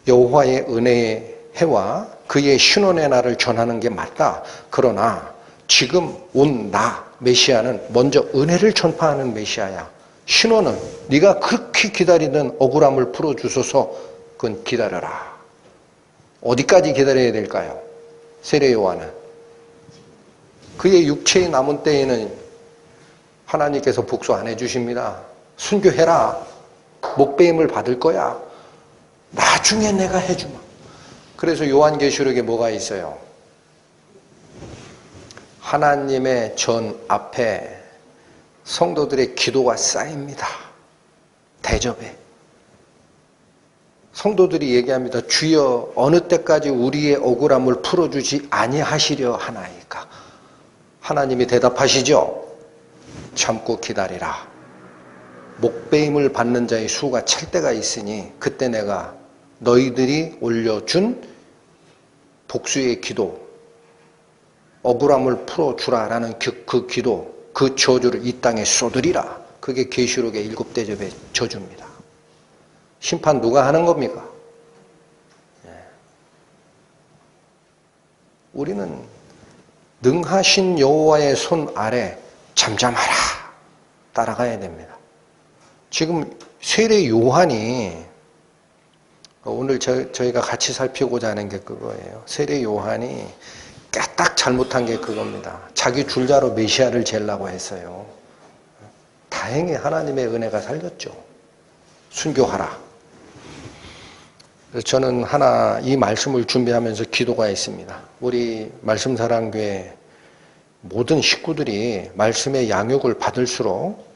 여호와의 은혜의 해와 그의 신원의 날을 전하는 게 맞다. 그러나 지금 온 나 메시아는 먼저 은혜를 전파하는 메시아야. 신원은 네가 그렇게 기다리던 억울함을 풀어주소서. 그건 기다려라. 어디까지 기다려야 될까요? 세례 요한은 그의 육체의 남은 때에는 하나님께서 복수 안 해주십니다. 순교해라. 목배임을 받을 거야. 나중에 내가 해주마. 그래서 요한계시록에 뭐가 있어요? 하나님의 전 앞에 성도들의 기도가 쌓입니다. 대접에. 성도들이 얘기합니다. 주여 어느 때까지 우리의 억울함을 풀어주지 아니하시려 하나이까. 하나님이 대답하시죠. 참고 기다리라. 목배임을 받는 자의 수가 찰 때가 있으니 그때 내가 너희들이 올려준 복수의 기도, 억울함을 풀어주라라는 그 기도, 그 저주를 이 땅에 쏟으리라. 그게 계시록의 7대접의 저주입니다. 심판 누가 하는 겁니까? 우리는 능하신 여호와의 손 아래 잠잠하라 따라가야 됩니다. 지금 세례 요한이 오늘 저희가 같이 살피고자 하는 게 그거예요. 세례 요한이 까딱 잘못한 게 그겁니다. 자기 줄자로 메시아를 재려고 했어요. 다행히 하나님의 은혜가 살렸죠. 순교하라. 그래서 저는 하나 이 말씀을 준비하면서 기도가 있습니다. 우리 말씀사랑교회 모든 식구들이 말씀의 양육을 받을수록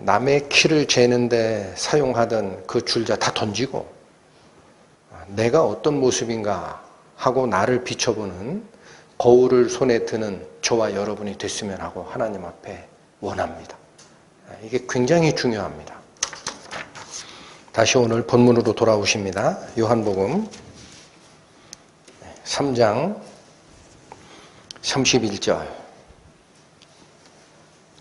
남의 키를 재는데 사용하던 그 줄자 다 던지고 내가 어떤 모습인가 하고 나를 비춰보는 거울을 손에 드는 저와 여러분이 됐으면 하고 하나님 앞에 원합니다. 이게 굉장히 중요합니다. 다시 오늘 본문으로 돌아오십니다. 요한복음 3장 31절.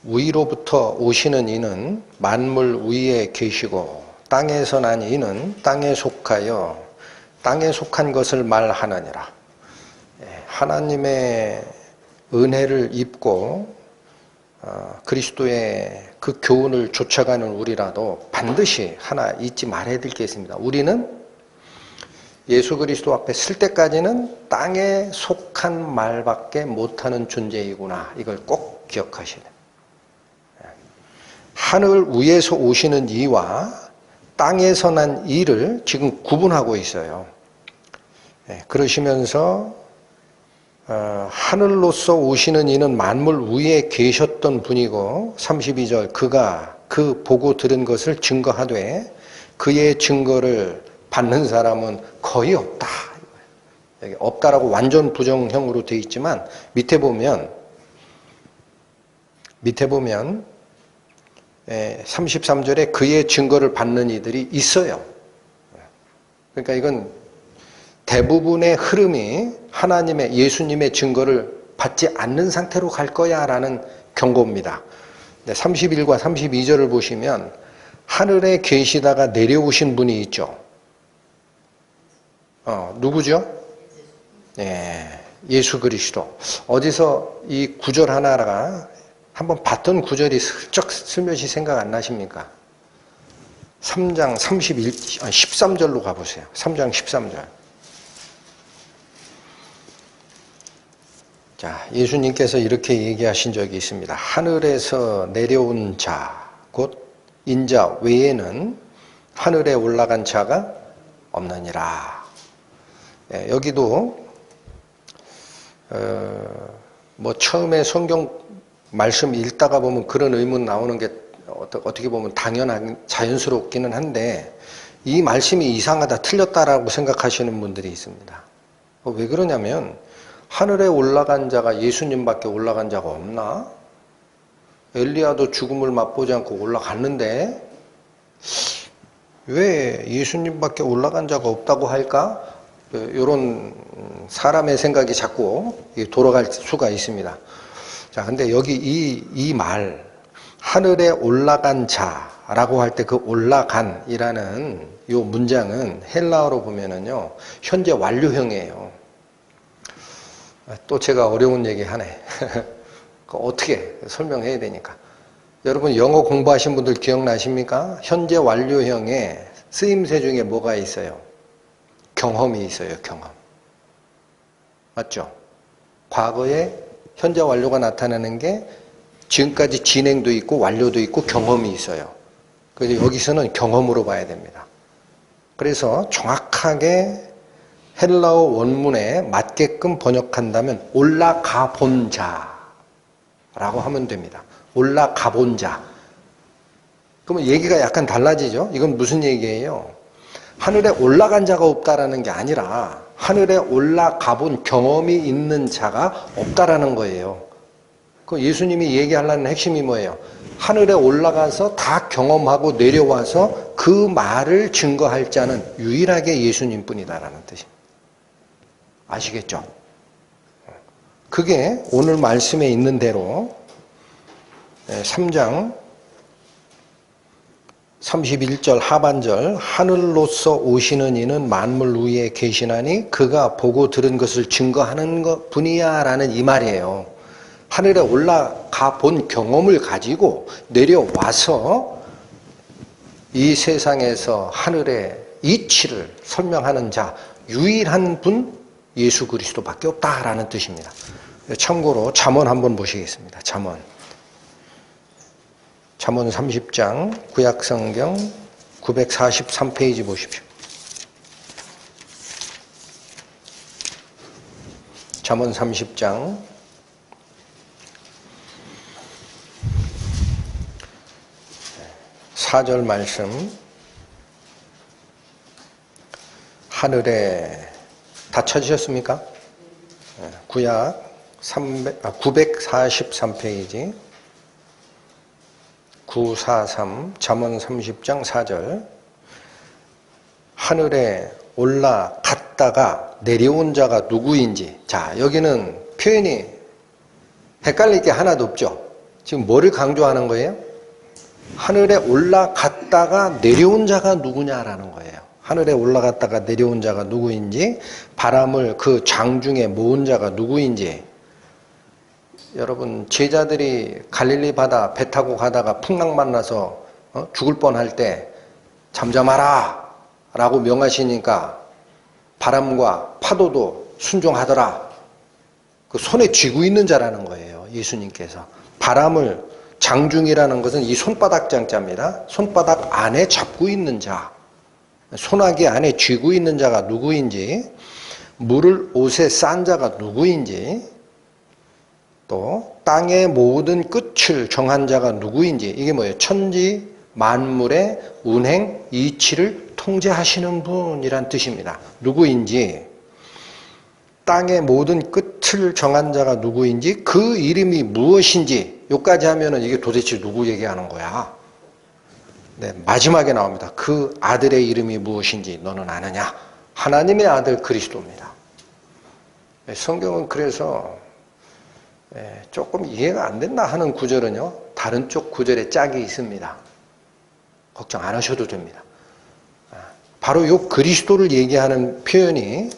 위로부터 오시는 이는 만물 위에 계시고 땅에서 난 이는 땅에 속하여 땅에 속한 것을 말하느니라. 하나님의 은혜를 입고 그리스도의 그 교훈을 쫓아가는 우리라도 반드시 하나 잊지 말아야 될 게 있습니다. 우리는 예수 그리스도 앞에 설 때까지는 땅에 속한 말밖에 못하는 존재이구나. 이걸 꼭 기억하셔야 돼요. 하늘 위에서 오시는 이와 땅에서 난 이를 지금 구분하고 있어요. 그러시면서 하늘로서 오시는 이는 만물 위에 계셨던 분이고 32절 그가 그 보고 들은 것을 증거하되 그의 증거를 받는 사람은 거의 없다. 여기 없다라고 완전 부정형으로 되어 있지만 밑에 보면 33절에 그의 증거를 받는 이들이 있어요. 그러니까 이건 대부분의 흐름이 하나님의 예수님의 증거를 받지 않는 상태로 갈 거야 라는 경고입니다. 31과 32절을 보시면 하늘에 계시다가 내려오신 분이 있죠. 누구죠? 예수 그리스도. 어디서 이 구절 하나가 한번 봤던 구절이 슬쩍 슬며시 생각 안 나십니까? 3장 13절로 가보세요. 3장 13절. 자, 예수님께서 이렇게 얘기하신 적이 있습니다. 하늘에서 내려온 자, 곧 인자 외에는 하늘에 올라간 자가 없느니라. 여기도 처음에 성경 말씀 읽다가 보면 그런 의문 나오는 게 어떻게 보면 당연한 자연스럽기는 한데 이 말씀이 이상하다 틀렸다라고 생각하시는 분들이 있습니다. 왜 그러냐면 하늘에 올라간 자가 예수님밖에 올라간 자가 없나? 엘리야도 죽음을 맛보지 않고 올라갔는데 왜 예수님밖에 올라간 자가 없다고 할까? 이런 사람의 생각이 자꾸 돌아갈 수가 있습니다. 자, 근데 여기 이 말, 하늘에 올라간 자라고 할 때 그 올라간이라는 이 문장은 헬라어로 보면은요, 현재 완료형이에요. 또 제가 어려운 얘기 하네. 어떻게 설명해야 되니까. 여러분 영어 공부하신 분들 기억나십니까? 현재 완료형에 쓰임새 중에 뭐가 있어요? 경험이 있어요, 경험. 맞죠? 과거에 현재 완료가 나타나는 게 지금까지 진행도 있고 완료도 있고 경험이 있어요. 그래서 여기서는 경험으로 봐야 됩니다. 그래서 정확하게 헬라어 원문에 맞게끔 번역한다면 올라가 본 자라고 하면 됩니다. 올라가 본 자. 그러면 얘기가 약간 달라지죠? 이건 무슨 얘기예요? 하늘에 올라간 자가 없다라는 게 아니라 하늘에 올라가 본 경험이 있는 자가 없다라는 거예요. 그 예수님이 얘기하려는 핵심이 뭐예요? 하늘에 올라가서 다 경험하고 내려와서 그 말을 증거할 자는 유일하게 예수님뿐이다라는 뜻입니다. 아시겠죠? 그게 오늘 말씀에 있는 대로 3장 31절 하반절 하늘로서 오시는 이는 만물 위에 계시나니 그가 보고 들은 것을 증거하는 것 뿐이야 라는 이 말이에요. 하늘에 올라가 본 경험을 가지고 내려와서 이 세상에서 하늘의 이치를 설명하는 자 유일한 분 예수 그리스도밖에 없다라는 뜻입니다. 참고로 잠언 한번 보시겠습니다. 잠언 30장 구약성경 943페이지 보십시오. 잠언 30장 4절 말씀. 하늘에 다 찾으셨습니까? 구약 943페이지 943 잠언 30장 4절. 하늘에 올라갔다가 내려온 자가 누구인지. 자, 여기는 표현이 헷갈릴 게 하나도 없죠. 지금 뭐를 강조하는 거예요? 하늘에 올라갔다가 내려온 자가 누구냐라는 거예요. 하늘에 올라갔다가 내려온 자가 누구인지, 바람을 그 장중에 모은 자가 누구인지. 여러분, 제자들이 갈릴리 바다 배 타고 가다가 풍랑 만나서 죽을 뻔할 때 잠잠하라 라고 명하시니까 바람과 파도도 순종하더라. 그 손에 쥐고 있는 자라는 거예요, 예수님께서. 바람을, 장중이라는 것은 이 손바닥 장자입니다. 손바닥 안에 잡고 있는 자, 소나기 안에 쥐고 있는 자가 누구인지, 물을 옷에 싼 자가 누구인지, 또 땅의 모든 끝을 정한 자가 누구인지, 이게 뭐예요? 천지 만물의 운행 이치를 통제하시는 분이란 뜻입니다. 누구인지, 땅의 모든 끝을 정한 자가 누구인지, 그 이름이 무엇인지, 여기까지 하면은 이게 도대체 누구 얘기하는 거야? 네, 마지막에 나옵니다. 그 아들의 이름이 무엇인지 너는 아느냐? 하나님의 아들 그리스도입니다. 성경은 그래서 조금 이해가 안 된다 하는 구절은요, 다른 쪽 구절에 짝이 있습니다. 걱정 안 하셔도 됩니다. 바로 이 그리스도를 얘기하는 표현이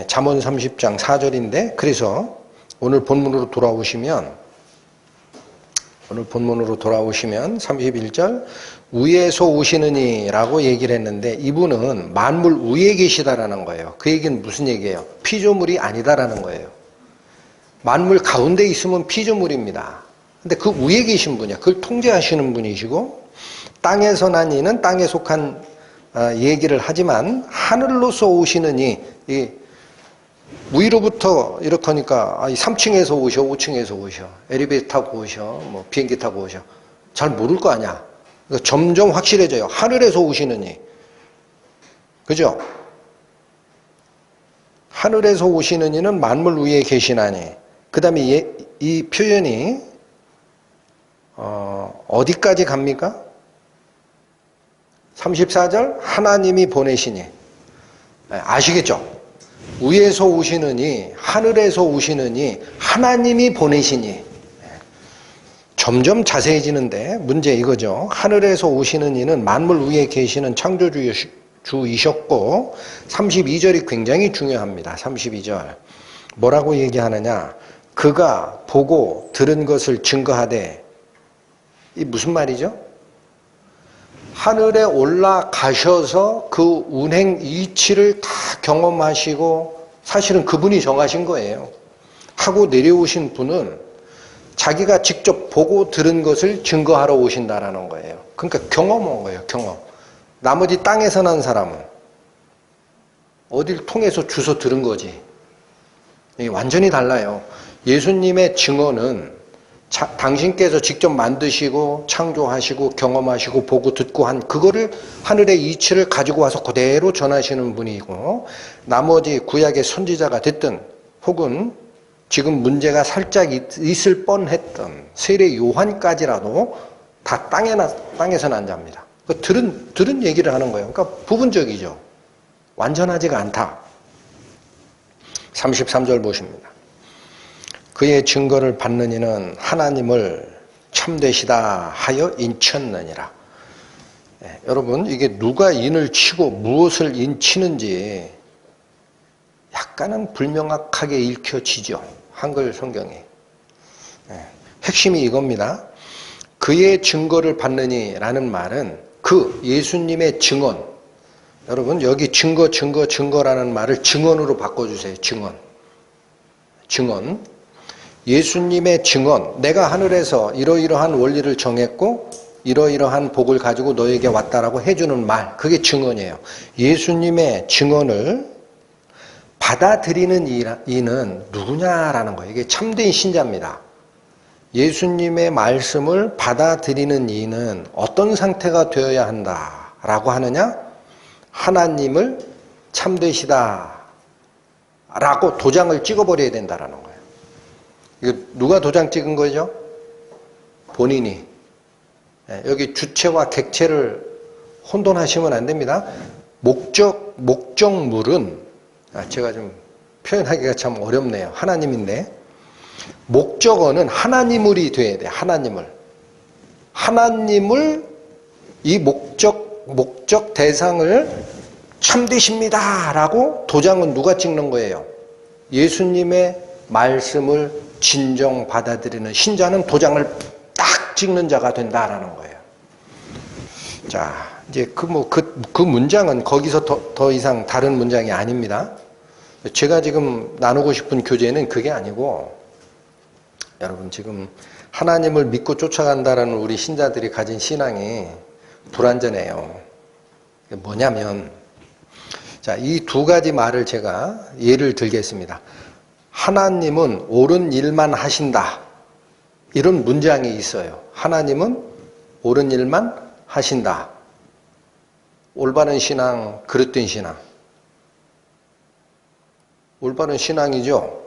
잠언 30장 4절인데, 그래서 오늘 본문으로 돌아오시면 31절 위에서 오시느니 라고 얘기를 했는데, 이분은 만물 위에 계시다라는 거예요. 그 얘기는 무슨 얘기예요? 피조물이 아니다라는 거예요. 만물 가운데 있으면 피조물입니다. 근데 그 위에 계신 분이야. 그걸 통제하시는 분이시고, 땅에서 난 이는 땅에 속한 얘기를 하지만 하늘로서 오시느니, 이 위로부터 이렇게 하니까 3층에서 오셔, 5층에서 오셔, 엘리베이터 타고 오셔, 뭐 비행기 타고 오셔, 잘 모를 거 아니야. 그러니까 점점 확실해져요. 하늘에서 오시느니, 그죠? 하늘에서 오시는 이는 만물 위에 계시나니. 그 다음에 이 표현이 어디까지 갑니까? 34절 하나님이 보내시니. 아시겠죠? 위에서 오시느니, 하늘에서 오시느니, 하나님이 보내시니. 점점 자세해지는데 문제 이거죠. 하늘에서 오시는 이는 만물 위에 계시는 창조주이셨고, 32절이 굉장히 중요합니다. 32절 뭐라고 얘기하느냐? 그가 보고 들은 것을 증거하되. 이 무슨 말이죠? 하늘에 올라가셔서 그 운행 이치를 다 경험하시고, 사실은 그분이 정하신 거예요. 하고 내려오신 분은 자기가 직접 보고 들은 것을 증거하러 오신다라는 거예요. 그러니까 경험한 거예요, 경험. 나머지 땅에서 난 사람은 어딜 통해서 주워 들은 거지. 이게 완전히 달라요. 예수님의 증언은 당신께서 직접 만드시고 창조하시고 경험하시고 보고 듣고 한 그거를, 하늘의 이치를 가지고 와서 그대로 전하시는 분이고, 나머지 구약의 선지자가 됐든 혹은 지금 문제가 살짝 있을 뻔했던 세례 요한까지라도 다 땅에서 난 자입니다. 들은 얘기를 하는 거예요. 그러니까 부분적이죠. 완전하지가 않다. 33절 보십니다. 그의 증거를 받는 이는 하나님을 참되시다 하여 인쳤느니라. 여러분, 이게 누가 인을 치고 무엇을 인치는지 약간은 불명확하게 읽혀지죠. 한글 성경이. 핵심이 이겁니다. 그의 증거를 받느니라는 말은 그 예수님의 증언. 여러분, 여기 증거라는 말을 증언으로 바꿔주세요. 증언. 예수님의 증언. 내가 하늘에서 이러이러한 원리를 정했고 이러이러한 복을 가지고 너에게 왔다라고 해주는 말. 그게 증언이에요. 예수님의 증언을 받아들이는 이는 누구냐라는 거예요. 이게 참된 신자입니다. 예수님의 말씀을 받아들이는 이는 어떤 상태가 되어야 한다라고 하느냐? 하나님을 참되시다라고 도장을 찍어버려야 된다라는 거예요. 이거 누가 도장 찍은 거죠? 본인이. 여기 주체와 객체를 혼돈하시면 안 됩니다. 목적물은, 제가 좀 표현하기가 참 어렵네요. 하나님인데, 목적어는 하나님을이 돼야 돼. 하나님을 이 목적 대상을 참되십니다 라고 도장은 누가 찍는 거예요? 예수님의 말씀을 진정 받아들이는 신자는 도장을 딱 찍는 자가 된다라는 거예요. 자, 이제 그 문장은 거기서 더 이상 다른 문장이 아닙니다. 제가 지금 나누고 싶은 교제는 그게 아니고, 여러분 지금 하나님을 믿고 쫓아간다라는 우리 신자들이 가진 신앙이 불완전해요. 뭐냐면, 자, 이 두 가지 말을 제가 예를 들겠습니다. 하나님은 옳은 일만 하신다. 이런 문장이 있어요. 하나님은 옳은 일만 하신다. 올바른 신앙, 그릇된 신앙. 올바른 신앙이죠.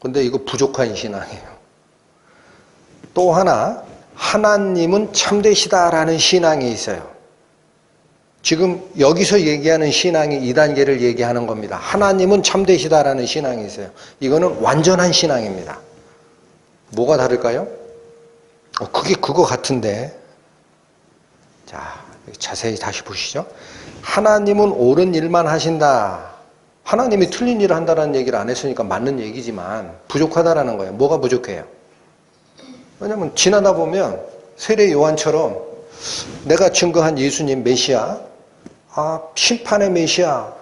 근데 이거 부족한 신앙이에요. 또 하나, 하나님은 참되시다라는 신앙이 있어요. 지금 여기서 얘기하는 신앙이 2단계를 얘기하는 겁니다. 하나님은 참되시다라는 신앙이 있어요. 이거는 완전한 신앙입니다. 뭐가 다를까요? 그게 그거 같은데. 자, 자세히 다시 보시죠. 하나님은 옳은 일만 하신다. 하나님이 틀린 일을 한다는 얘기를 안 했으니까 맞는 얘기지만 부족하다라는 거예요. 뭐가 부족해요? 왜냐면 지나다 보면 세례 요한처럼 내가 증거한 예수님 메시아, 심판의 메시아,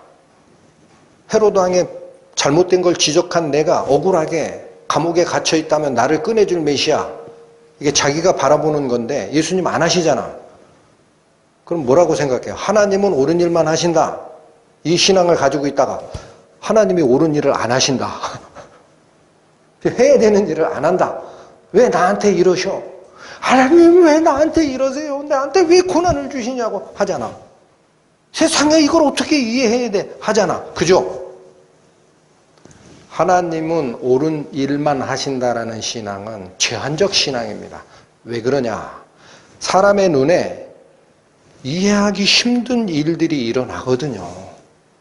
헤로드 왕의 잘못된 걸 지적한 내가 억울하게 감옥에 갇혀 있다면 나를 꺼내줄 메시아, 이게 자기가 바라보는 건데 예수님 안 하시잖아. 그럼 뭐라고 생각해요? 하나님은 옳은 일만 하신다. 이 신앙을 가지고 있다가 하나님이 옳은 일을 안 하신다. 해야 되는 일을 안 한다. 왜 나한테 이러셔? 하나님 왜 나한테 이러세요? 나한테 왜 고난을 주시냐고 하잖아. 세상에 이걸 어떻게 이해해야 돼? 하잖아. 그죠? 하나님은 옳은 일만 하신다라는 신앙은 제한적 신앙입니다. 왜 그러냐? 사람의 눈에 이해하기 힘든 일들이 일어나거든요.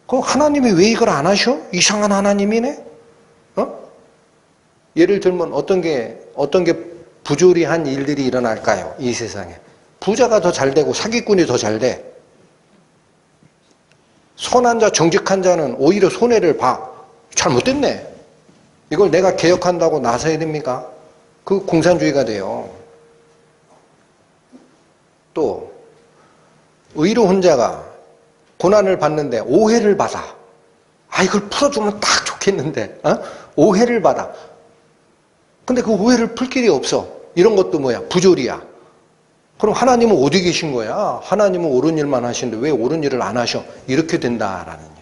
그럼 하나님이 왜 이걸 안 하셔? 이상한 하나님이네? 예를 들면 어떤 게 부조리한 일들이 일어날까요? 이 세상에. 부자가 더 잘 되고 사기꾼이 더 잘 돼. 선한 자, 정직한 자는 오히려 손해를 봐. 잘못됐네. 이걸 내가 개혁한다고 나서야 됩니까? 그 공산주의가 돼요. 또 의로운 자가 고난을 받는데 오해를 받아. 이걸 풀어주면 딱 좋겠는데 오해를 받아. 근데 그 오해를 풀 길이 없어. 이런 것도 뭐야? 부조리야. 그럼 하나님은 어디 계신 거야? 하나님은 옳은 일만 하시는데 왜 옳은 일을 안 하셔? 이렇게 된다라는 얘기.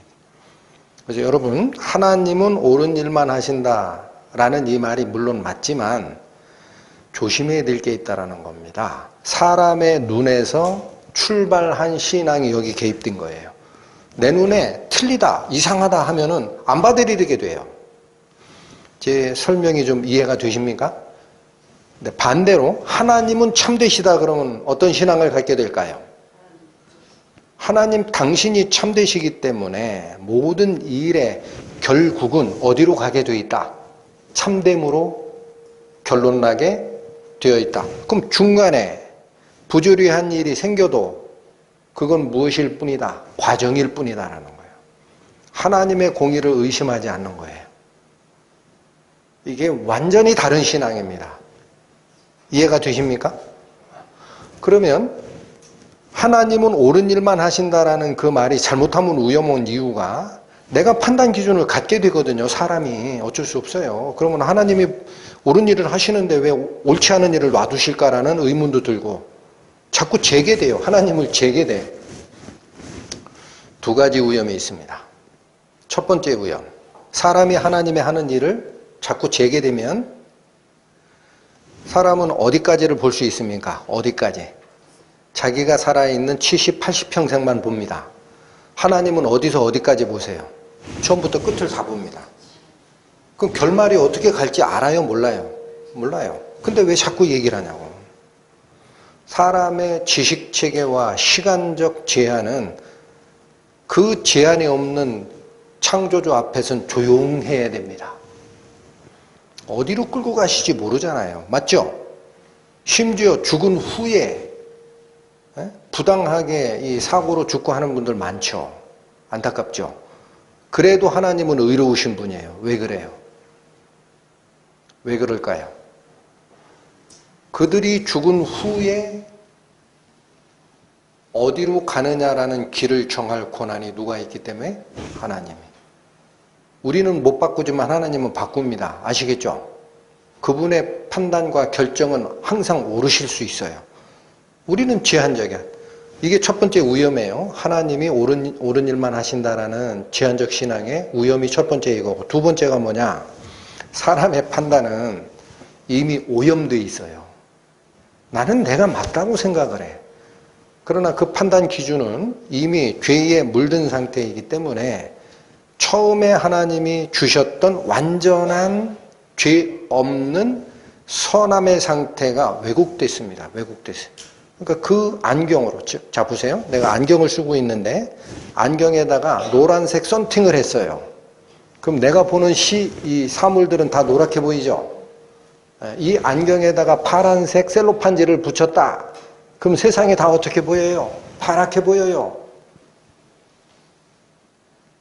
그래서 여러분, 하나님은 옳은 일만 하신다라는 이 말이 물론 맞지만 조심해야 될 게 있다라는 겁니다. 사람의 눈에서 출발한 신앙이 여기 개입된 거예요. 내 눈에 틀리다, 이상하다 하면은 안 받아들이게 돼요. 제 설명이 좀 이해가 되십니까? 근데 반대로 하나님은 참되시다 그러면 어떤 신앙을 갖게 될까요? 하나님 당신이 참되시기 때문에 모든 일의 결국은 어디로 가게 되어 있다? 참됨으로 결론나게 되어 있다. 그럼 중간에 부조리한 일이 생겨도 그건 무엇일 뿐이다? 과정일 뿐이다라는 거예요. 하나님의 공의를 의심하지 않는 거예요. 이게 완전히 다른 신앙입니다. 이해가 되십니까? 그러면 하나님은 옳은 일만 하신다라는 그 말이 잘못하면 위험한 이유가 내가 판단 기준을 갖게 되거든요. 사람이 어쩔 수 없어요. 그러면 하나님이 옳은 일을 하시는데 왜 옳지 않은 일을 놔두실까라는 의문도 들고 자꾸 재게 돼요. 하나님을 재게 돼. 두 가지 위험이 있습니다. 첫 번째 위험. 사람이 하나님의 하는 일을 자꾸 재게 되면 사람은 어디까지를 볼 수 있습니까? 어디까지? 자기가 살아있는 70, 80평생만 봅니다. 하나님은 어디서 어디까지 보세요? 처음부터 끝을 다 봅니다. 그럼 결말이 어떻게 갈지 알아요? 몰라요? 몰라요. 근데 왜 자꾸 얘기를 하냐고. 사람의 지식체계와 시간적 제한은 그 제한이 없는 창조주 앞에서는 조용해야 됩니다. 어디로 끌고 가실지 모르잖아요. 맞죠? 심지어 죽은 후에 부당하게 이 사고로 죽고 하는 분들 많죠. 안타깝죠. 그래도 하나님은 의로우신 분이에요. 왜 그래요? 왜 그럴까요? 그들이 죽은 후에 어디로 가느냐라는 길을 정할 권한이 누가 있기 때문에? 하나님이. 우리는 못 바꾸지만 하나님은 바꿉니다. 아시겠죠? 그분의 판단과 결정은 항상 옳으실 수 있어요. 우리는 제한적이야. 이게 첫 번째 위험이에요. 하나님이 옳은 일만 하신다라는 제한적 신앙의 위험이 첫 번째 이거고, 두 번째가 뭐냐? 사람의 판단은 이미 오염되어 있어요. 나는 내가 맞다고 생각을 해. 그러나 그 판단 기준은 이미 죄에 물든 상태이기 때문에 처음에 하나님이 주셨던 완전한 죄 없는 선함의 상태가 왜곡됐습니다. 왜곡됐어요. 그러니까 그 안경으로, 자 보세요. 내가 안경을 쓰고 있는데 안경에다가 노란색 썬팅을 했어요. 그럼 내가 보는 이 사물들은 다 노랗게 보이죠? 이 안경에다가 파란색 셀로판지를 붙였다. 그럼 세상이 다 어떻게 보여요? 파랗게 보여요.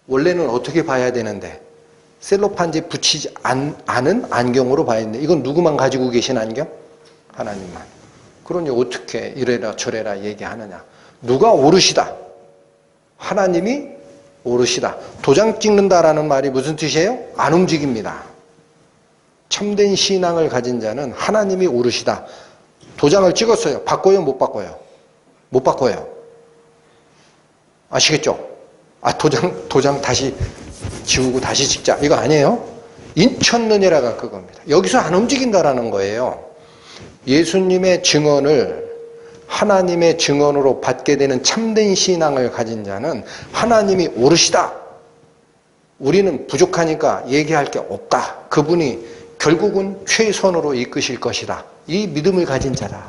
원래는 어떻게 봐야 되는데? 셀로판지 붙이지 않은 안경으로 봐야 되는데, 이건 누구만 가지고 계신 안경? 하나님만. 그러니 어떻게 이래라 저래라 얘기하느냐? 누가 오르시다? 하나님이 오르시다. 도장 찍는다라는 말이 무슨 뜻이에요? 안 움직입니다. 참된 신앙을 가진 자는 하나님이 오르시다. 도장을 찍었어요. 바꿔요? 못 바꿔요? 못 바꿔요. 아시겠죠? 도장 다시 지우고 다시 찍자. 이거 아니에요? 인천느니라가 그겁니다. 여기서 안 움직인다라는 거예요. 예수님의 증언을 하나님의 증언으로 받게 되는 참된 신앙을 가진 자는 하나님이 오르시다. 우리는 부족하니까 얘기할 게 없다. 그분이 결국은 최선으로 이끄실 것이다. 이 믿음을 가진 자다.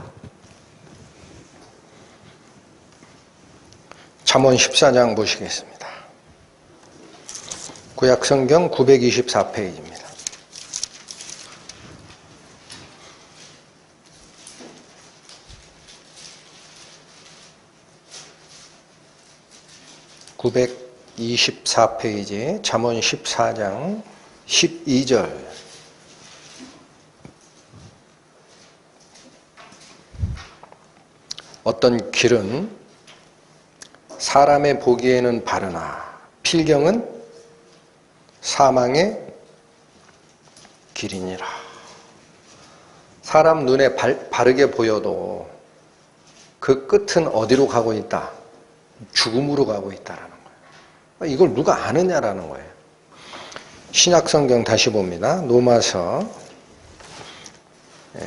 잠언 14장 보시겠습니다. 구약성경 924페이지입니다. (924페이지) 잠언 14장 12절. 어떤 길은 사람의 보기에는 바르나 필경은 사망의 길이니라. 사람 눈에 바르게 보여도 그 끝은 어디로 가고 있다? 죽음으로 가고 있다라는 거예요. 이걸 누가 아느냐라는 거예요. 신약성경 다시 봅니다. 로마서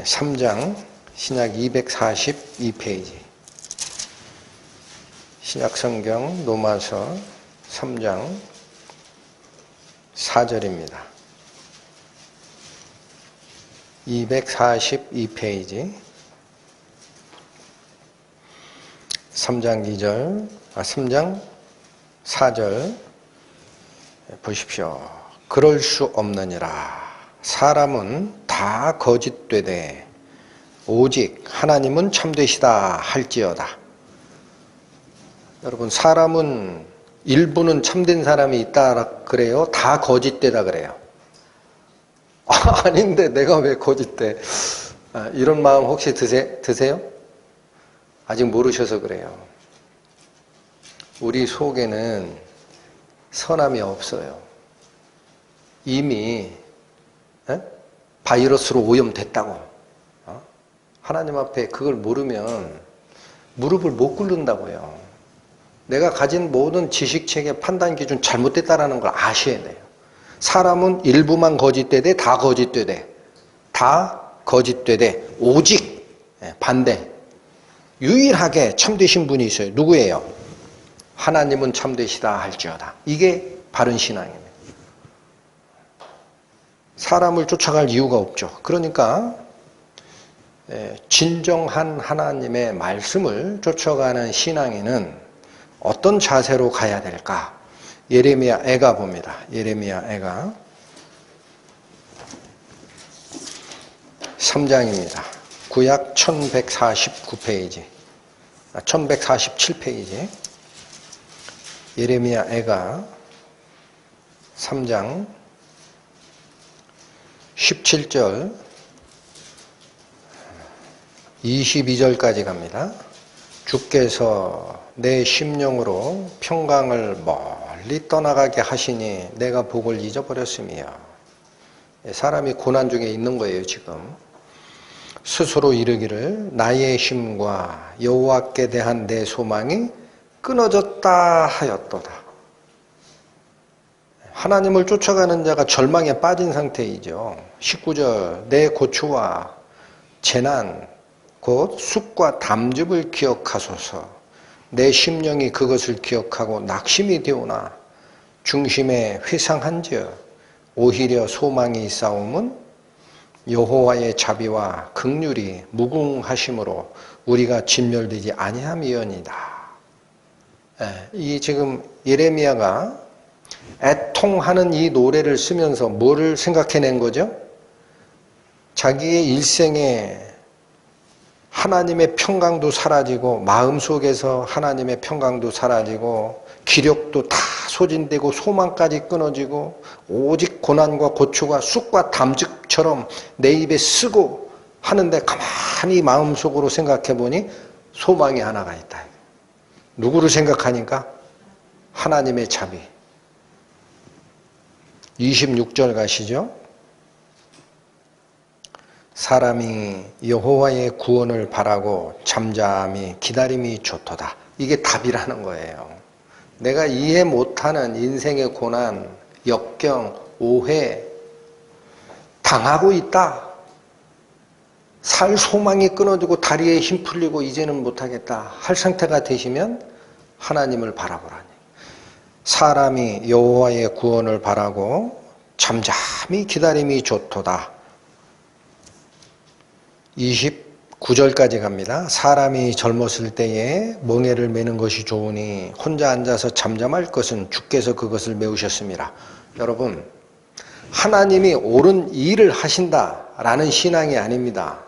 3장 신약 242페이지. 신약성경 로마서 3장 4절입니다. 242페이지 3장 4절 보십시오. 그럴 수 없느니라. 사람은 다 거짓되되 오직 하나님은 참되시다 할지어다. 여러분, 사람은 일부는 참된 사람이 있다 그래요? 다 거짓되다 그래요? 아닌데 내가 왜 거짓돼? 이런 마음 혹시 드세요? 아직 모르셔서 그래요. 우리 속에는 선함이 없어요. 이미 바이러스로 오염됐다고. 하나님 앞에 그걸 모르면 무릎을 못 꿇는다고요. 내가 가진 모든 지식체계 판단 기준 잘못됐다라는 걸 아셔야 돼요. 사람은 일부만 거짓되되 다 거짓되되 다 거짓되되 오직 반대 유일하게 참되신 분이 있어요. 누구예요? 하나님은 참되시다 할지어다. 이게 바른 신앙입니다. 사람을 쫓아갈 이유가 없죠. 그러니까 진정한 하나님의 말씀을 쫓아가는 신앙인은 어떤 자세로 가야 될까? 예레미야 애가 봅니다. 예레미야 애가 3장입니다. 구약 1149페이지 1147페이지 예레미야 애가 3장 17절 22절까지 갑니다. 주께서 내 심령으로 평강을 멀리 떠나가게 하시니 내가 복을 잊어버렸으며. 사람이 고난 중에 있는 거예요. 지금 스스로 이르기를 나의 힘과 여호와께 대한 내 소망이 끊어졌다 하였도다. 하나님을 쫓아가는 자가 절망에 빠진 상태이죠. 19절 내 고초와 재난 곧 숙과 담즙을 기억하소서. 내 심령이 그것을 기억하고 낙심이 되오나 중심에 회상한즉 오히려 소망이 있사옴은 여호와의 자비와 긍휼이 무궁하심으로 우리가 진멸되지 아니함이언이다. 이 지금 예레미야가 애통하는 이 노래를 쓰면서 뭐를 생각해낸 거죠? 자기의 일생에 하나님의 평강도 사라지고 마음속에서 하나님의 평강도 사라지고 기력도 다 소진되고 소망까지 끊어지고 오직 고난과 고초가 쑥과 담즙처럼 내 입에 쓰고 하는데 가만히 마음속으로 생각해 보니 소망이 하나가 있다. 누구를 생각하니까? 하나님의 자비. 26절 가시죠. 사람이 여호와의 구원을 바라고 잠잠히 기다림이 좋도다. 이게 답이라는 거예요. 내가 이해 못하는 인생의 고난, 역경, 오해 당하고 있다. 살 소망이 끊어지고 다리에 힘 풀리고 이제는 못하겠다 할 상태가 되시면 하나님을 바라보라니. 사람이 여호와의 구원을 바라고 잠잠히 기다림이 좋도다. 29절까지 갑니다. 사람이 젊었을 때에 멍에를 매는 것이 좋으니 혼자 앉아서 잠잠할 것은 주께서 그것을 메우셨습니다. 여러분, 하나님이 옳은 일을 하신다라는 신앙이 아닙니다.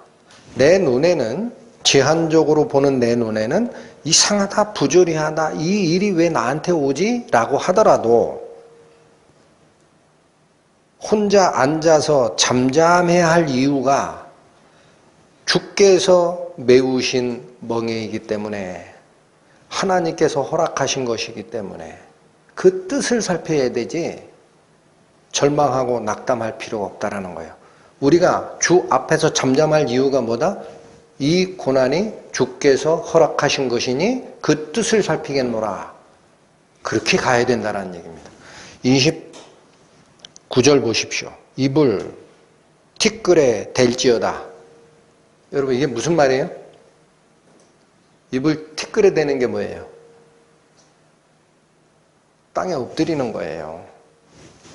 내 눈에는, 제한적으로 보는 내 눈에는 이상하다, 부조리하다, 이 일이 왜 나한테 오지? 라고 하더라도 혼자 앉아서 잠잠해야 할 이유가 주께서 메우신 멍에이기 때문에, 하나님께서 허락하신 것이기 때문에 그 뜻을 살펴야 되지 절망하고 낙담할 필요가 없다라는 거예요. 우리가 주 앞에서 잠잠할 이유가 뭐다? 이 고난이 주께서 허락하신 것이니 그 뜻을 살피겠노라. 그렇게 가야 된다는 얘기입니다. 29절 보십시오. 이불 티끌에 댈지어다. 여러분, 이게 무슨 말이에요? 입을 티끌에 대는 게 뭐예요? 땅에 엎드리는 거예요.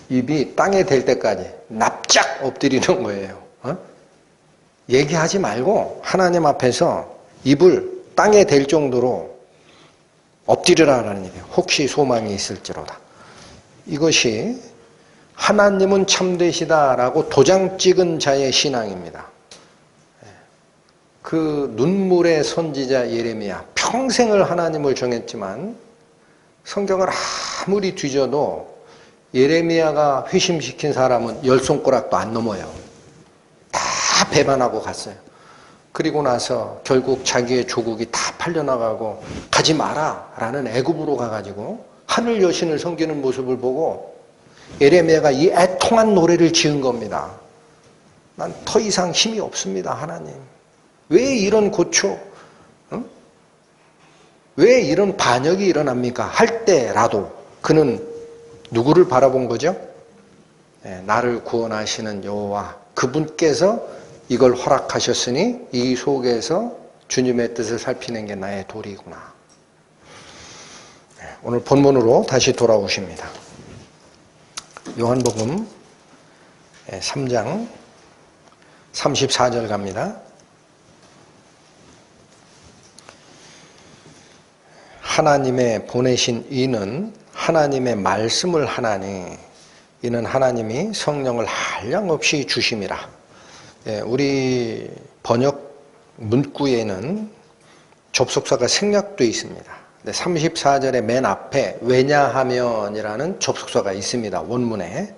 입이 땅에 댈 때까지 납작 엎드리는 거예요. 얘기하지 말고 하나님 앞에서 입을 땅에 댈 정도로 엎드리라라는 얘기예요. 혹시 소망이 있을지로다. 이것이 하나님은 참되시다라고 도장 찍은 자의 신앙입니다. 그 눈물의 선지자 예레미야, 평생을 하나님을 정했지만 성경을 아무리 뒤져도 예레미야가 회심시킨 사람은 10손가락도 안 넘어요. 다 배반하고 갔어요. 그리고 나서 결국 자기의 조국이 다 팔려나가고 가지 마라 라는 애굽으로 가가지고 하늘 여신을 섬기는 모습을 보고 예레미야가 이 애통한 노래를 지은 겁니다. 난 더 이상 힘이 없습니다, 하나님. 왜 이런 고초, 왜 이런 반역이 일어납니까? 할 때라도 그는 누구를 바라본 거죠? 나를 구원하시는 여호와, 그분께서 이걸 허락하셨으니 이 속에서 주님의 뜻을 살피는 게 나의 도리구나. 오늘 본문으로 다시 돌아오십니다. 요한복음 3장 34절 갑니다. 하나님의 보내신 이는 하나님의 말씀을 하나니 이는 하나님이 성령을 한량없이 주심이라. 우리 번역 문구에는 접속사가 생략되어 있습니다. 34절의 맨 앞에 왜냐하면이라는 접속사가 있습니다. 원문에.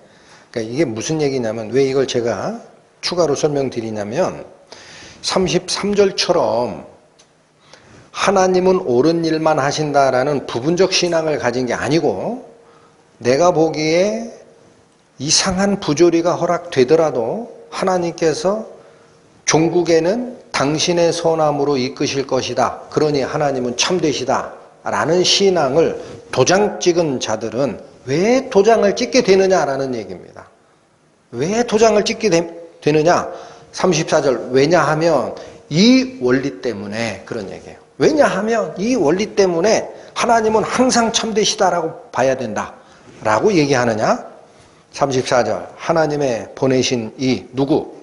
그러니까 이게 무슨 얘기냐면, 왜 이걸 제가 추가로 설명드리냐면 33절처럼 하나님은 옳은 일만 하신다라는 부분적 신앙을 가진 게 아니고, 내가 보기에 이상한 부조리가 허락되더라도 하나님께서 종국에는 당신의 선함으로 이끄실 것이다. 그러니 하나님은 참되시다. 라는 신앙을 도장 찍은 자들은 왜 도장을 찍게 되느냐라는 얘기입니다. 왜 도장을 찍게 되느냐? 34절, 왜냐하면 이 원리 때문에 그런 얘기예요. 왜냐하면 이 원리 때문에 하나님은 항상 참되시다라고 봐야 된다. 라고 얘기하느냐? 34절, 하나님의 보내신 이 누구?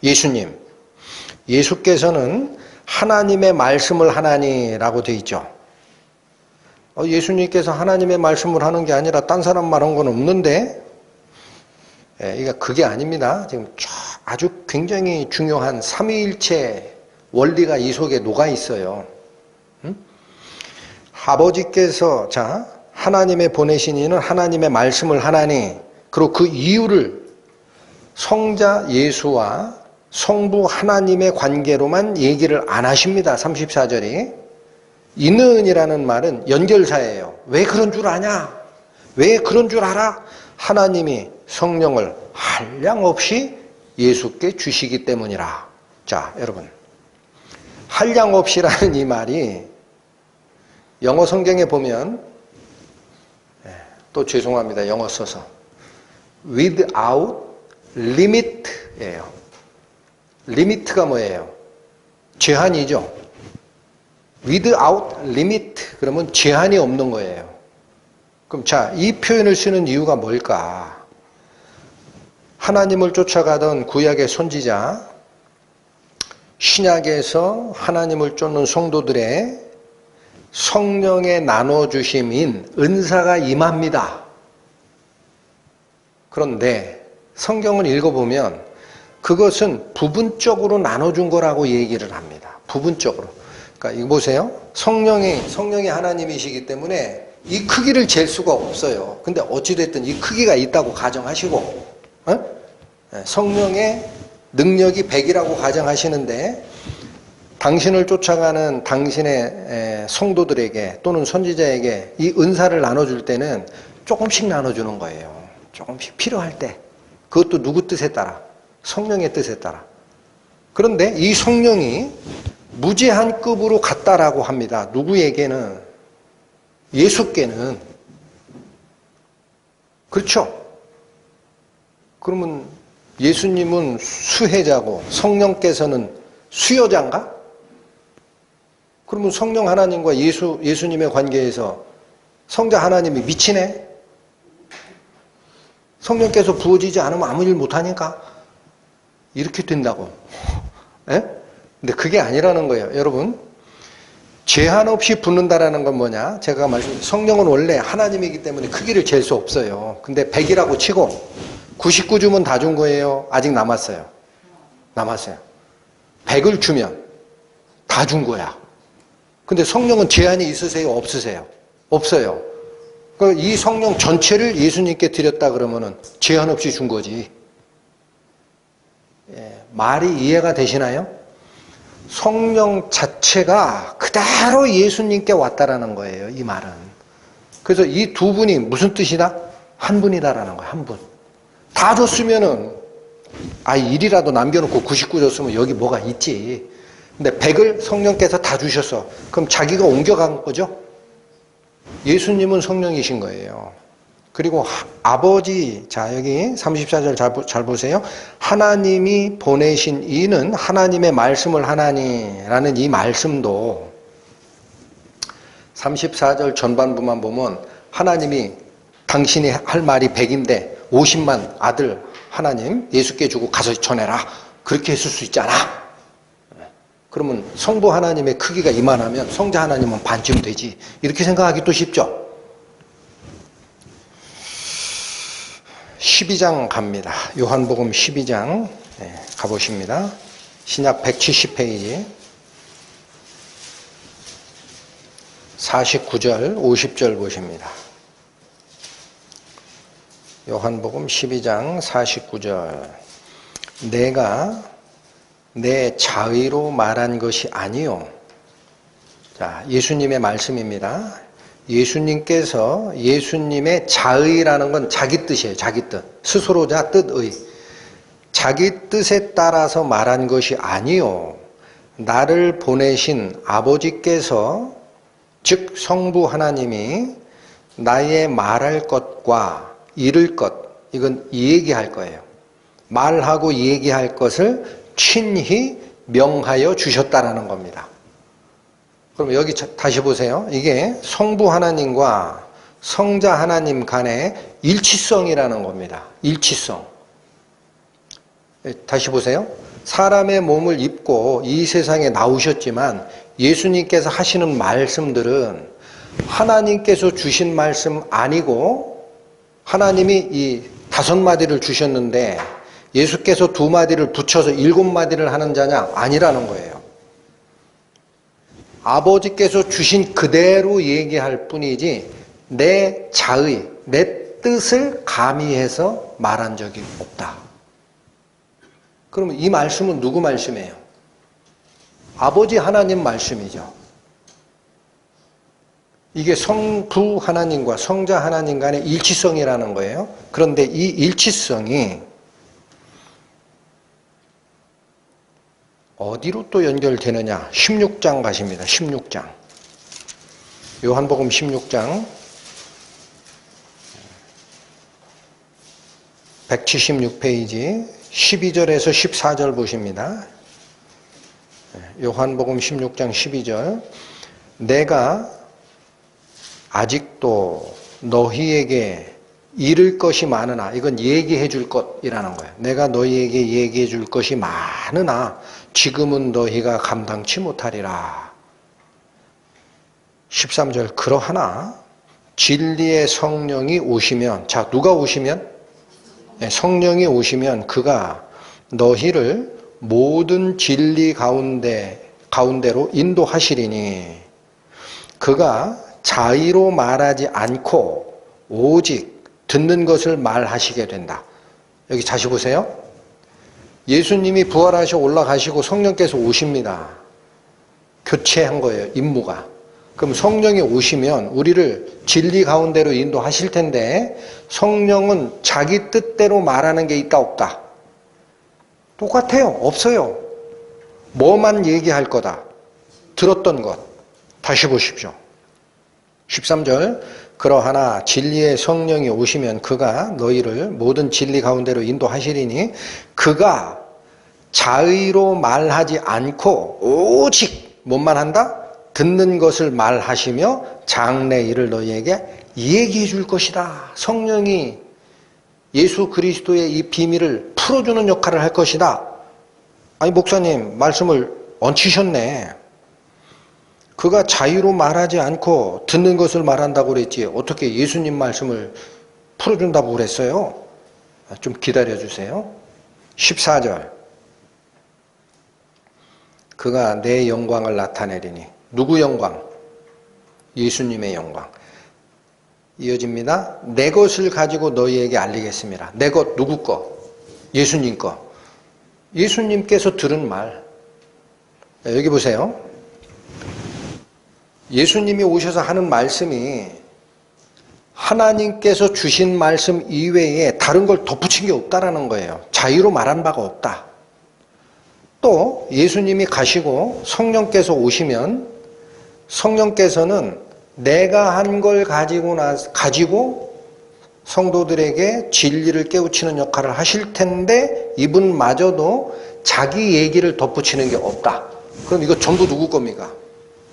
예수님. 예수께서는 하나님의 말씀을 하나니라고 되어 있죠. 예수님께서 하나님의 말씀을 하는 게 아니라 딴 사람 말한 건 없는데, 그게 아닙니다. 지금 아주 굉장히 중요한 삼위일체 원리가 이 속에 녹아 있어요. 아버지께서 하나님의 보내신 이는 하나님의 말씀을 하나니, 그리고 그 이유를 성자 예수와 성부 하나님의 관계로만 얘기를 안 하십니다. 34절이. 이는이라는 말은 연결사예요. 왜 그런 줄 아냐? 왜 그런 줄 알아? 하나님이 성령을 한량없이 예수께 주시기 때문이라. 자, 여러분. 한량없이라는 이 말이 영어 성경에 보면, 또 죄송합니다. 영어 써서. without limit예요. limit가 뭐예요? 제한이죠. without limit 그러면 제한이 없는 거예요. 그럼 이 표현을 쓰는 이유가 뭘까? 하나님을 쫓아가던 구약의 선지자, 신약에서 하나님을 쫓는 성도들의 성령의 나눠주심인 은사가 임합니다. 그런데 성경을 읽어보면 그것은 부분적으로 나눠준 거라고 얘기를 합니다. 부분적으로. 그러니까 이거 보세요. 성령이 하나님이시기 때문에 이 크기를 잴 수가 없어요. 근데 어찌됐든 이 크기가 있다고 가정하시고, 성령의 능력이 100이라고 가정하시는데, 당신을 쫓아가는 당신의 성도들에게 또는 선지자에게 이 은사를 나눠줄 때는 조금씩 나눠주는 거예요. 조금씩 필요할 때. 그것도 누구 뜻에 따라? 성령의 뜻에 따라. 그런데 이 성령이 무제한 급으로 갔다라고 합니다. 누구에게는? 예수께는. 그렇죠? 그러면 예수님은 수혜자고 성령께서는 수여자인가? 그러면 성령 하나님과 예수님의 관계에서 성자 하나님이 미치네? 성령께서 부어지지 않으면 아무 일 못하니까 이렇게 된다고. 근데 그게 아니라는 거예요. 여러분, 제한 없이 붓는다라는 건 뭐냐? 제가 성령은 원래 하나님이기 때문에 크기를 잴 수 없어요. 근데 100이라고 치고 99주면 다 준 거예요? 아직 남았어요. 남았어요. 100을 주면 다 준 거야. 근데 성령은 제한이 있으세요? 없으세요? 없어요. 이 성령 전체를 예수님께 드렸다 그러면은 제한 없이 준 거지. 말이 이해가 되시나요? 성령 자체가 그대로 예수님께 왔다라는 거예요, 이 말은. 그래서 이 두 분이 무슨 뜻이다? 한 분이다라는 거예요, 한 분. 다 줬으면은, 1이라도 남겨놓고 99 줬으면 여기 뭐가 있지. 근데 100을 성령께서 다 주셨어. 그럼 자기가 옮겨간 거죠? 예수님은 성령이신 거예요. 그리고 아버지, 여기 34절 잘 보세요. 하나님이 보내신 이는 하나님의 말씀을 하나니라는 이 말씀도 34절 전반부만 보면 하나님이 당신이 할 말이 100인데 50만 아들 하나님 예수께 주고 가서 전해라. 그렇게 했을 수 있잖아. 그러면 성부 하나님의 크기가 이만하면 성자 하나님은 반쯤 되지. 이렇게 생각하기 또 쉽죠? 12장 갑니다. 요한복음 12장 가보십니다. 신약 170페이지 49절 50절 보십니다. 요한복음 12장 49절 내가 내 자의로 말한 것이 아니요. 자, 예수님의 말씀입니다. 예수님께서 예수님의 자의라는 건 자기 뜻이에요. 자기 뜻. 스스로자 뜻의. 자기 뜻에 따라서 말한 것이 아니요 나를 보내신 아버지께서 즉 성부 하나님이 나의 말할 것과 이를 것 이건 얘기할 거예요. 말하고 얘기할 것을 친히 명하여 주셨다라는 겁니다. 그럼 여기 다시 보세요. 이게 성부 하나님과 성자 하나님 간의 일치성이라는 겁니다. 일치성. 다시 보세요. 사람의 몸을 입고 이 세상에 나오셨지만 예수님께서 하시는 말씀들은 하나님께서 주신 말씀 아니고 하나님이 이 5마디를 주셨는데 예수께서 2마디를 붙여서 7마디를 하는 자냐? 아니라는 거예요. 아버지께서 주신 그대로 얘기할 뿐이지 내 자의, 내 뜻을 가미해서 말한 적이 없다. 그러면 이 말씀은 누구 말씀이에요? 아버지 하나님 말씀이죠. 이게 성부 하나님과 성자 하나님 간의 일치성이라는 거예요. 그런데 이 일치성이 어디로 또 연결되느냐? 16장 가십니다. 16장. 요한복음 16장 176페이지 12절에서 14절 보십니다. 요한복음 16장 12절 내가 아직도 너희에게 이를 것이 많으나 이건 얘기해 줄 것이라는 거예요. 내가 너희에게 얘기해 줄 것이 많으나 지금은 너희가 감당치 못하리라. 13절 그러하나 진리의 성령이 오시면 자 누가 오시면? 성령이 오시면 그가 너희를 모든 진리 가운데로 인도하시리니 그가 자의로 말하지 않고 오직 듣는 것을 말하시게 된다. 여기 다시 보세요. 예수님이 부활하셔 올라가시고 성령께서 오십니다. 교체한 거예요. 임무가. 그럼 성령이 오시면 우리를 진리 가운데로 인도하실 텐데 성령은 자기 뜻대로 말하는 게 있다 없다? 똑같아요. 없어요. 뭐만 얘기할 거다. 들었던 것. 다시 보십시오. 13절 그러하나 진리의 성령이 오시면 그가 너희를 모든 진리 가운데로 인도하시리니 그가 자의로 말하지 않고 오직 뭐만 한다? 듣는 것을 말하시며 장래 일을 너희에게 얘기해 줄 것이다. 성령이 예수 그리스도의 이 비밀을 풀어주는 역할을 할 것이다. 아니 목사님 말씀을 얹히셨네. 그가 자유로 말하지 않고 듣는 것을 말한다고 그랬지 어떻게 예수님 말씀을 풀어준다고 그랬어요? 좀 기다려주세요. 14절 그가 내 영광을 나타내리니 누구 영광? 예수님의 영광. 이어집니다. 내 것을 가지고 너희에게 알리겠습니다. 내 것 누구 거? 예수님 거. 예수님께서 들은 말. 여기 보세요. 예수님이 오셔서 하는 말씀이 하나님께서 주신 말씀 이외에 다른 걸 덧붙인 게 없다라는 거예요. 자유로 말한 바가 없다. 또 예수님이 가시고 성령께서 오시면 성령께서는 내가 한 걸 가지고 성도들에게 진리를 깨우치는 역할을 하실 텐데 이분마저도 자기 얘기를 덧붙이는 게 없다. 그럼 이거 전부 누구 겁니까?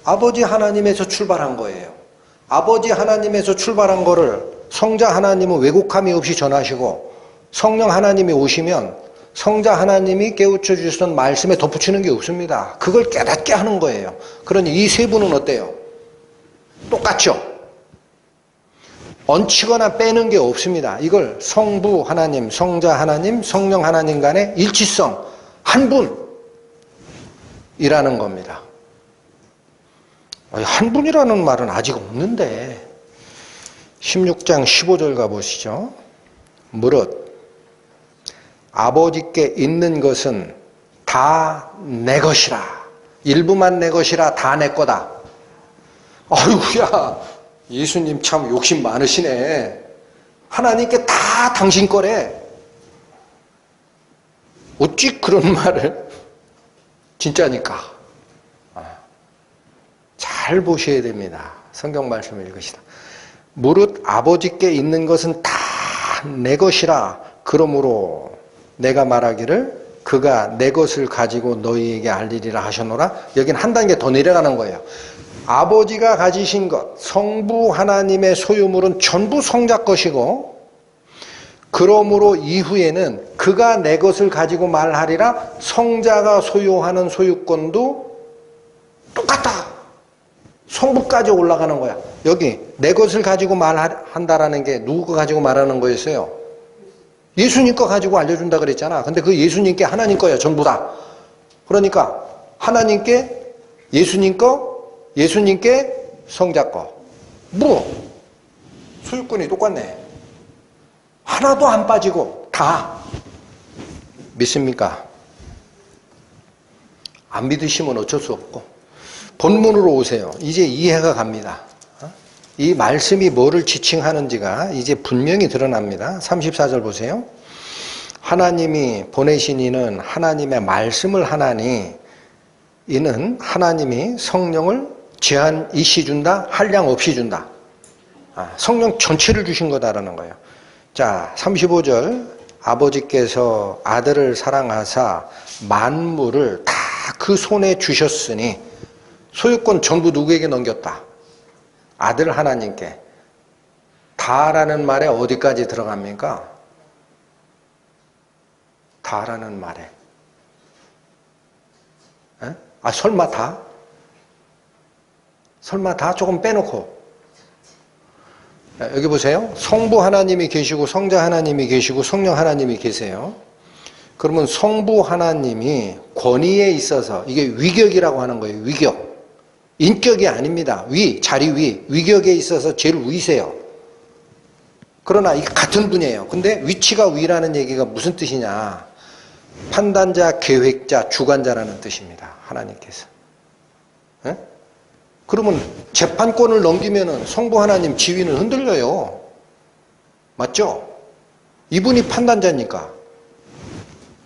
아버지 하나님에서 출발한 거예요. 아버지 하나님에서 출발한 거를 성자 하나님은 왜곡함이 없이 전하시고 성령 하나님이 오시면 성자 하나님이 깨우쳐 주셨던 말씀에 덧붙이는 게 없습니다. 그걸 깨닫게 하는 거예요. 그러니 이 세 분은 어때요? 똑같죠? 얹히거나 빼는 게 없습니다. 이걸 성부 하나님, 성자 하나님, 성령 하나님 간의 일치성, 한 분이라는 겁니다. 한 분이라는 말은 아직 없는데 16장 15절 가보시죠. 무릇 아버지께 있는 것은 다 내 것이라. 일부만 내 것이라 다 내 거다. 아이고야 예수님 참 욕심 많으시네. 하나님께 다 당신 거래. 어찌 그런 말을? 진짜니까. 잘 보셔야 됩니다. 성경 말씀을 읽으시다. 무릇 아버지께 있는 것은 다 내 것이라. 그러므로 내가 말하기를 그가 내 것을 가지고 너희에게 알리리라 하셨노라. 여긴 한 단계 더 내려가는 거예요. 아버지가 가지신 것, 성부 하나님의 소유물은 전부 성자 것이고, 그러므로 이후에는 그가 내 것을 가지고 말하리라. 성자가 소유하는 소유권도 똑같다. 성부까지 올라가는 거야. 여기 내 것을 가지고 말한다라는 게 누구 거 가지고 말하는 거였어요? 예수님 거 가지고 알려준다 그랬잖아. 근데 그 예수님께 하나님 거야, 전부 다. 그러니까 하나님께 예수님 거, 예수님께 성자 거. 뭐 소유권이 똑같네. 하나도 안 빠지고 다. 믿습니까? 안 믿으시면 어쩔 수 없고 본문으로 오세요. 이제 이해가 갑니다. 이 말씀이 뭐를 지칭하는지가 이제 분명히 드러납니다. 34절 보세요. 하나님이 보내신 이는 하나님의 말씀을 하나니 이는 하나님이 성령을 제한 일시 준다, 한량 없이 준다. 성령 전체를 주신 거다라는 거예요. 자, 35절. 아버지께서 아들을 사랑하사 만물을 다 그 손에 주셨으니 소유권 전부 누구에게 넘겼다? 아들 하나님께. 다라는 말에 어디까지 들어갑니까? 다라는 말에. 설마 다? 설마 다? 조금 빼놓고. 여기 보세요. 성부 하나님이 계시고 성자 하나님이 계시고 성령 하나님이 계세요. 그러면 성부 하나님이 권위에 있어서 이게 위격이라고 하는 거예요. 위격. 인격이 아닙니다. 자리 위격에 있어서 제일 위세요. 그러나 이게 같은 분이에요. 근데 위치가 위라는 얘기가 무슨 뜻이냐? 판단자, 계획자, 주관자라는 뜻입니다. 하나님께서. 에? 그러면 재판권을 넘기면은 성부 하나님 지위는 흔들려요. 맞죠? 이분이 판단자니까.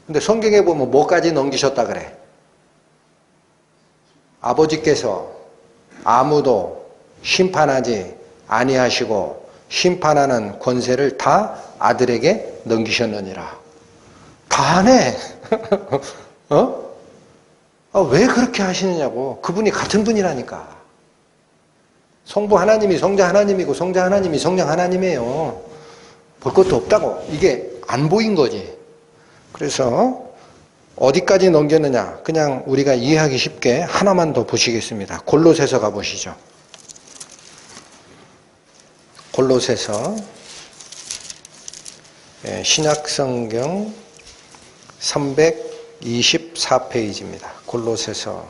근데 성경에 보면 뭐까지 넘기셨다 그래? 아버지께서 아무도 심판하지 아니하시고 심판하는 권세를 다 아들에게 넘기셨느니라. 다 하네. 왜 그렇게 하시느냐고. 그분이 같은 분이라니까. 성부 하나님이 성자 하나님이고 성자 하나님이 성령 하나님이에요. 볼 것도 없다고. 이게 안 보인 거지. 그래서 어디까지 넘겼느냐. 그냥 우리가 이해하기 쉽게 하나만 더 보시겠습니다. 골로새서 가보시죠. 골로새서 신약성경 324페이지입니다. 골로새서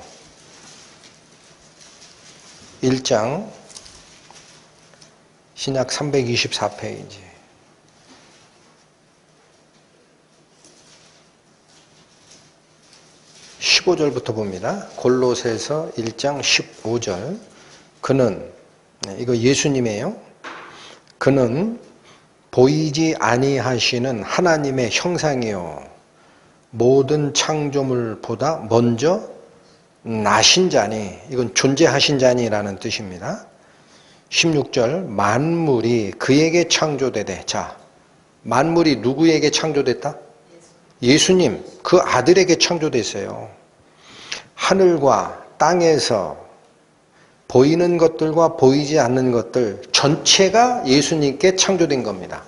1장 신약 324페이지. 15절부터 봅니다. 골로새서 1장 15절. 그는, 이거 예수님이에요. 그는 보이지 아니하시는 하나님의 형상이요 모든 창조물보다 먼저 나신 자니, 이건 존재하신 자니라는 뜻입니다. 16절. 만물이 그에게 창조되되. 자, 만물이 누구에게 창조됐다? 예수님, 그 아들에게 창조됐어요. 하늘과 땅에서 보이는 것들과 보이지 않는 것들 전체가 예수님께 창조된 겁니다.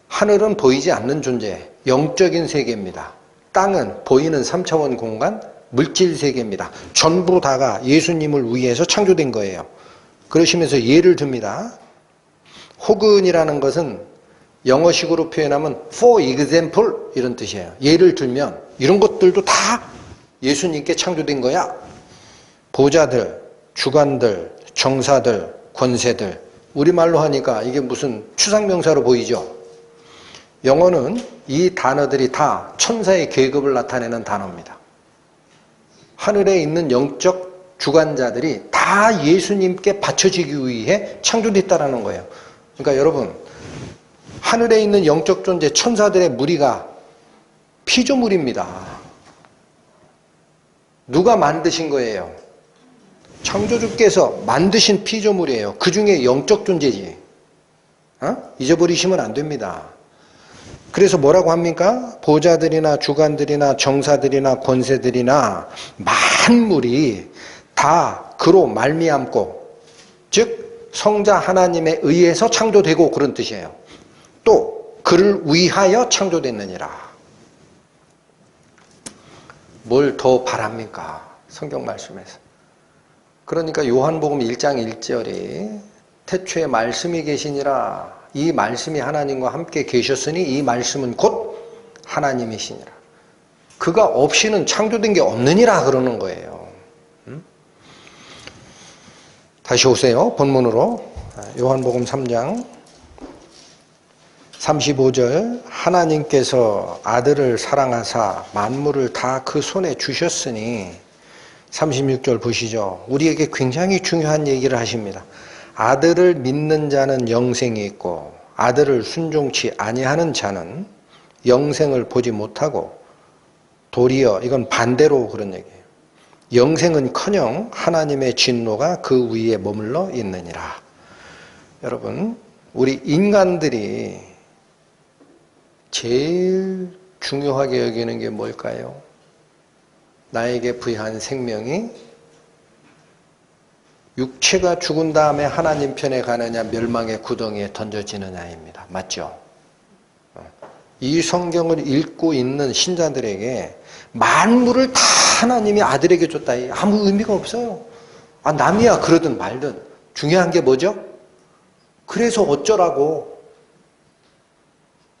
하늘은 보이지 않는 존재, 영적인 세계입니다. 땅은 보이는 3차원 공간, 물질 세계입니다. 전부 다가 예수님을 위해서 창조된 거예요. 그러시면서 예를 듭니다. 혹은이라는 것은 영어식으로 표현하면 for example 이런 뜻이에요. 예를 들면 이런 것들도 다 예수님께 창조된 거야. 보좌들, 주관들, 정사들, 권세들. 우리말로 하니까 이게 무슨 추상명사로 보이죠? 영어는 이 단어들이 다 천사의 계급을 나타내는 단어입니다. 하늘에 있는 영적 주관자들이 다 예수님께 바쳐지기 위해 창조됐다라는 거예요. 그러니까 여러분, 하늘에 있는 영적 존재 천사들의 무리가 피조물입니다. 누가 만드신 거예요? 창조주께서 만드신 피조물이에요. 그 중에 영적 존재지. 잊어버리시면 안 됩니다. 그래서 뭐라고 합니까? 보좌들이나 주관들이나 정사들이나 권세들이나 만물이 다 그로 말미암고, 즉 성자 하나님에 의해서 창조되고, 그런 뜻이에요. 또 그를 위하여 창조됐느니라. 뭘 더 바랍니까? 성경 말씀에서. 그러니까 요한복음 1장 1절이 태초에 말씀이 계시니라. 이 말씀이 하나님과 함께 계셨으니 이 말씀은 곧 하나님이시니라. 그가 없이는 창조된 게 없느니라 그러는 거예요. 다시 오세요. 본문으로. 요한복음 3장 35절. 하나님께서 아들을 사랑하사 만물을 다 그 손에 주셨으니, 36절 보시죠. 우리에게 굉장히 중요한 얘기를 하십니다. 아들을 믿는 자는 영생이 있고 아들을 순종치 아니하는 자는 영생을 보지 못하고 도리어, 이건 반대로 그런 얘기예요. 영생은커녕 하나님의 진노가 그 위에 머물러 있느니라. 여러분, 우리 인간들이 제일 중요하게 여기는 게 뭘까요? 나에게 부여한 생명이 육체가 죽은 다음에 하나님 편에 가느냐 멸망의 구덩이에 던져지느냐입니다. 맞죠? 이 성경을 읽고 있는 신자들에게 만물을 다 하나님이 아들에게 줬다. 아무 의미가 없어요. 남이야 그러든 말든. 중요한 게 뭐죠? 그래서 어쩌라고?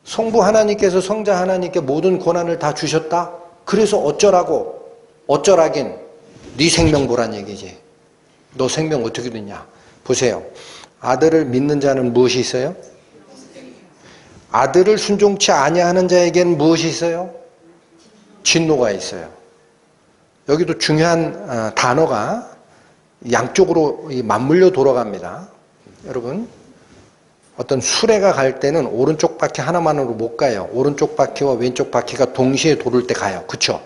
성부 하나님께서 성자 하나님께 모든 권한을 다 주셨다? 그래서 어쩌라고? 어쩌라긴 네 생명 보란 얘기지. 너 생명 어떻게 됐냐? 보세요. 아들을 믿는 자는 무엇이 있어요? 아들을 순종치 아니하는 자에게는 무엇이 있어요? 진노가 있어요. 여기도 중요한 단어가 양쪽으로 맞물려 돌아갑니다. 여러분, 어떤 수레가 갈 때는 오른쪽 바퀴 하나만으로 못 가요. 오른쪽 바퀴와 왼쪽 바퀴가 동시에 돌을 때 가요. 그렇죠?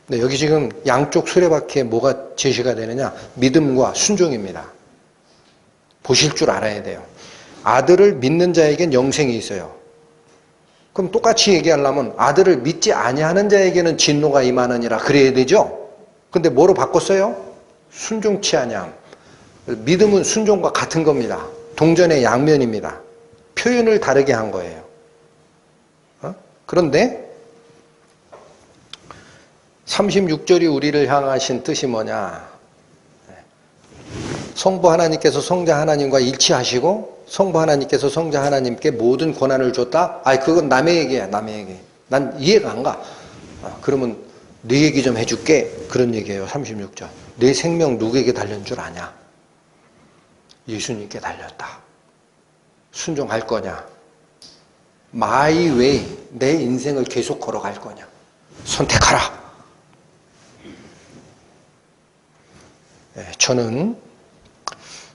근데 여기 지금 양쪽 수레바퀴에 뭐가 제시가 되느냐? 믿음과 순종입니다. 보실 줄 알아야 돼요. 아들을 믿는 자에겐 영생이 있어요. 그럼 똑같이 얘기하려면 아들을 믿지 아니하는 자에게는 진노가 임하느니라 그래야 되죠? 근데 뭐로 바꿨어요? 순종치 아니함. 믿음은 순종과 같은 겁니다. 동전의 양면입니다. 표현을 다르게 한 거예요. 그런데 36절이 우리를 향하신 뜻이 뭐냐? 성부 하나님께서 성자 하나님과 일치하시고 성부 하나님께서 성자 하나님께 모든 권한을 줬다? 그건 남의 얘기야, 남의 얘기. 난 이해가 안 가. 그러면 네 얘기 좀 해줄게. 그런 얘기예요, 36절. 내 생명 누구에게 달린 줄 아냐? 예수님께 달렸다. 순종할 거냐? My way, 내 인생을 계속 걸어갈 거냐? 선택하라. 저는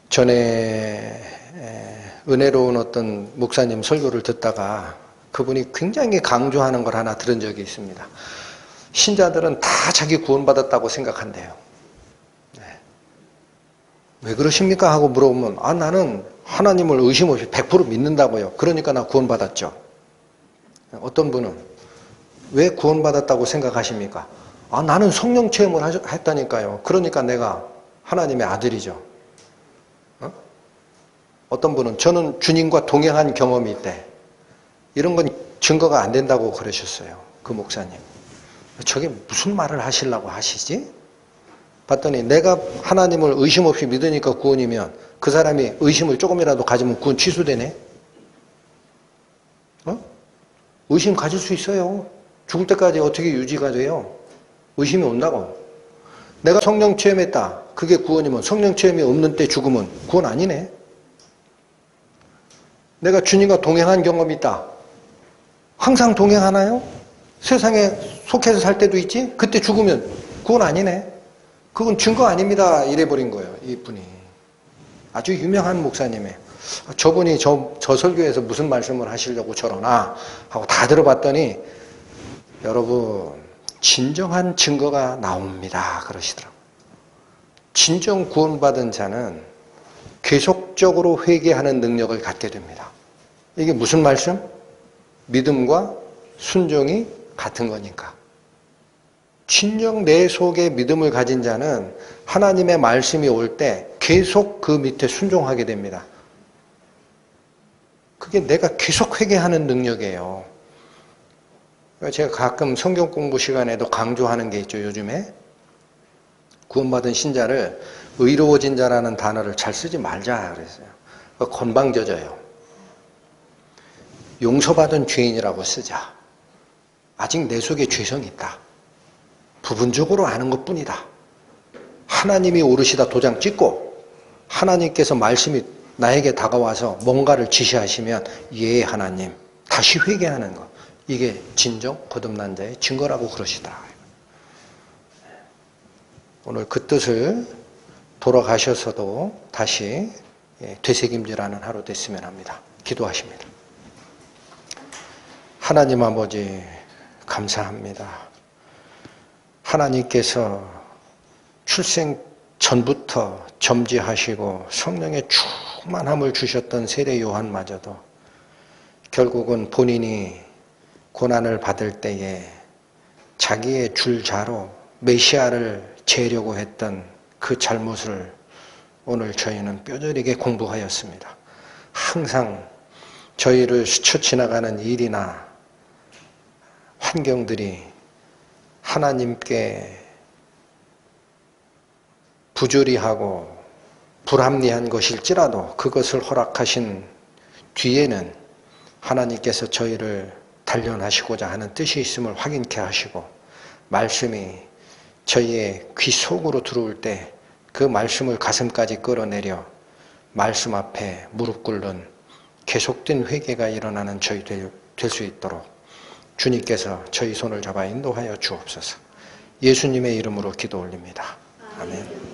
전에 은혜로운 어떤 목사님 설교를 듣다가 그분이 굉장히 강조하는 걸 하나 들은 적이 있습니다. 신자들은 다 자기 구원받았다고 생각한대요. 왜 그러십니까? 하고 물어보면 나는 하나님을 의심 없이 100% 믿는다고요. 그러니까 나 구원받았죠. 어떤 분은 왜 구원받았다고 생각하십니까? 나는 성령 체험을 했다니까요. 그러니까 내가 하나님의 아들이죠. 어떤 분은 저는 주님과 동행한 경험이 있대. 이런 건 증거가 안 된다고 그러셨어요. 그 목사님. 저게 무슨 말을 하시려고 하시지? 봤더니 내가 하나님을 의심 없이 믿으니까 구원이면 그 사람이 의심을 조금이라도 가지면 구원 취소되네? 의심 가질 수 있어요. 죽을 때까지 어떻게 유지가 돼요? 의심이 온다고. 내가 성령 체험했다. 그게 구원이면 성령 체험이 없는 때 죽으면 구원 아니네. 내가 주님과 동행한 경험이 있다. 항상 동행하나요? 세상에 속해서 살 때도 있지? 그때 죽으면 구원 아니네. 그건 증거 아닙니다. 이래버린 거예요. 이분이. 아주 유명한 목사님이에요. 저분이 저 설교에서 무슨 말씀을 하시려고 저러나 하고 다 들어봤더니 여러분, 진정한 증거가 나옵니다. 그러시더라고요. 진정 구원받은 자는 계속적으로 회개하는 능력을 갖게 됩니다. 이게 무슨 말씀? 믿음과 순종이 같은 거니까. 진정 내 속에 믿음을 가진 자는 하나님의 말씀이 올 때 계속 그 밑에 순종하게 됩니다. 그게 내가 계속 회개하는 능력이에요. 제가 가끔 성경 공부 시간에도 강조하는 게 있죠, 요즘에. 구원받은 신자를 의로워진 자라는 단어를 잘 쓰지 말자 그랬어요. 건방져져요. 용서받은 죄인이라고 쓰자. 아직 내 속에 죄성이 있다. 부분적으로 아는 것뿐이다. 하나님이 오르시다 도장 찍고 하나님께서 말씀이 나에게 다가와서 뭔가를 지시하시면 예 하나님 다시 회개하는 것. 이게 진정 거듭난 자의 증거라고 그러시더라. 오늘 그 뜻을 돌아가셔서도 다시 되새김질하는 하루 됐으면 합니다. 기도하십니다. 하나님 아버지 감사합니다. 하나님께서 출생 전부터 점지하시고 성령의 충만함을 주셨던 세례 요한마저도 결국은 본인이 고난을 받을 때에 자기의 줄자로 메시아를 재려고 했던 그 잘못을 오늘 저희는 뼈저리게 공부하였습니다. 항상 저희를 스쳐 지나가는 일이나 환경들이 하나님께 부조리하고 불합리한 것일지라도 그것을 허락하신 뒤에는 하나님께서 저희를 단련하시고자 하는 뜻이 있음을 확인케 하시고 말씀이 저희의 귀 속으로 들어올 때 그 말씀을 가슴까지 끌어내려 말씀 앞에 무릎 꿇는 계속된 회개가 일어나는 저희 될 수 있도록 주님께서 저희 손을 잡아 인도하여 주옵소서. 예수님의 이름으로 기도 올립니다. 아멘.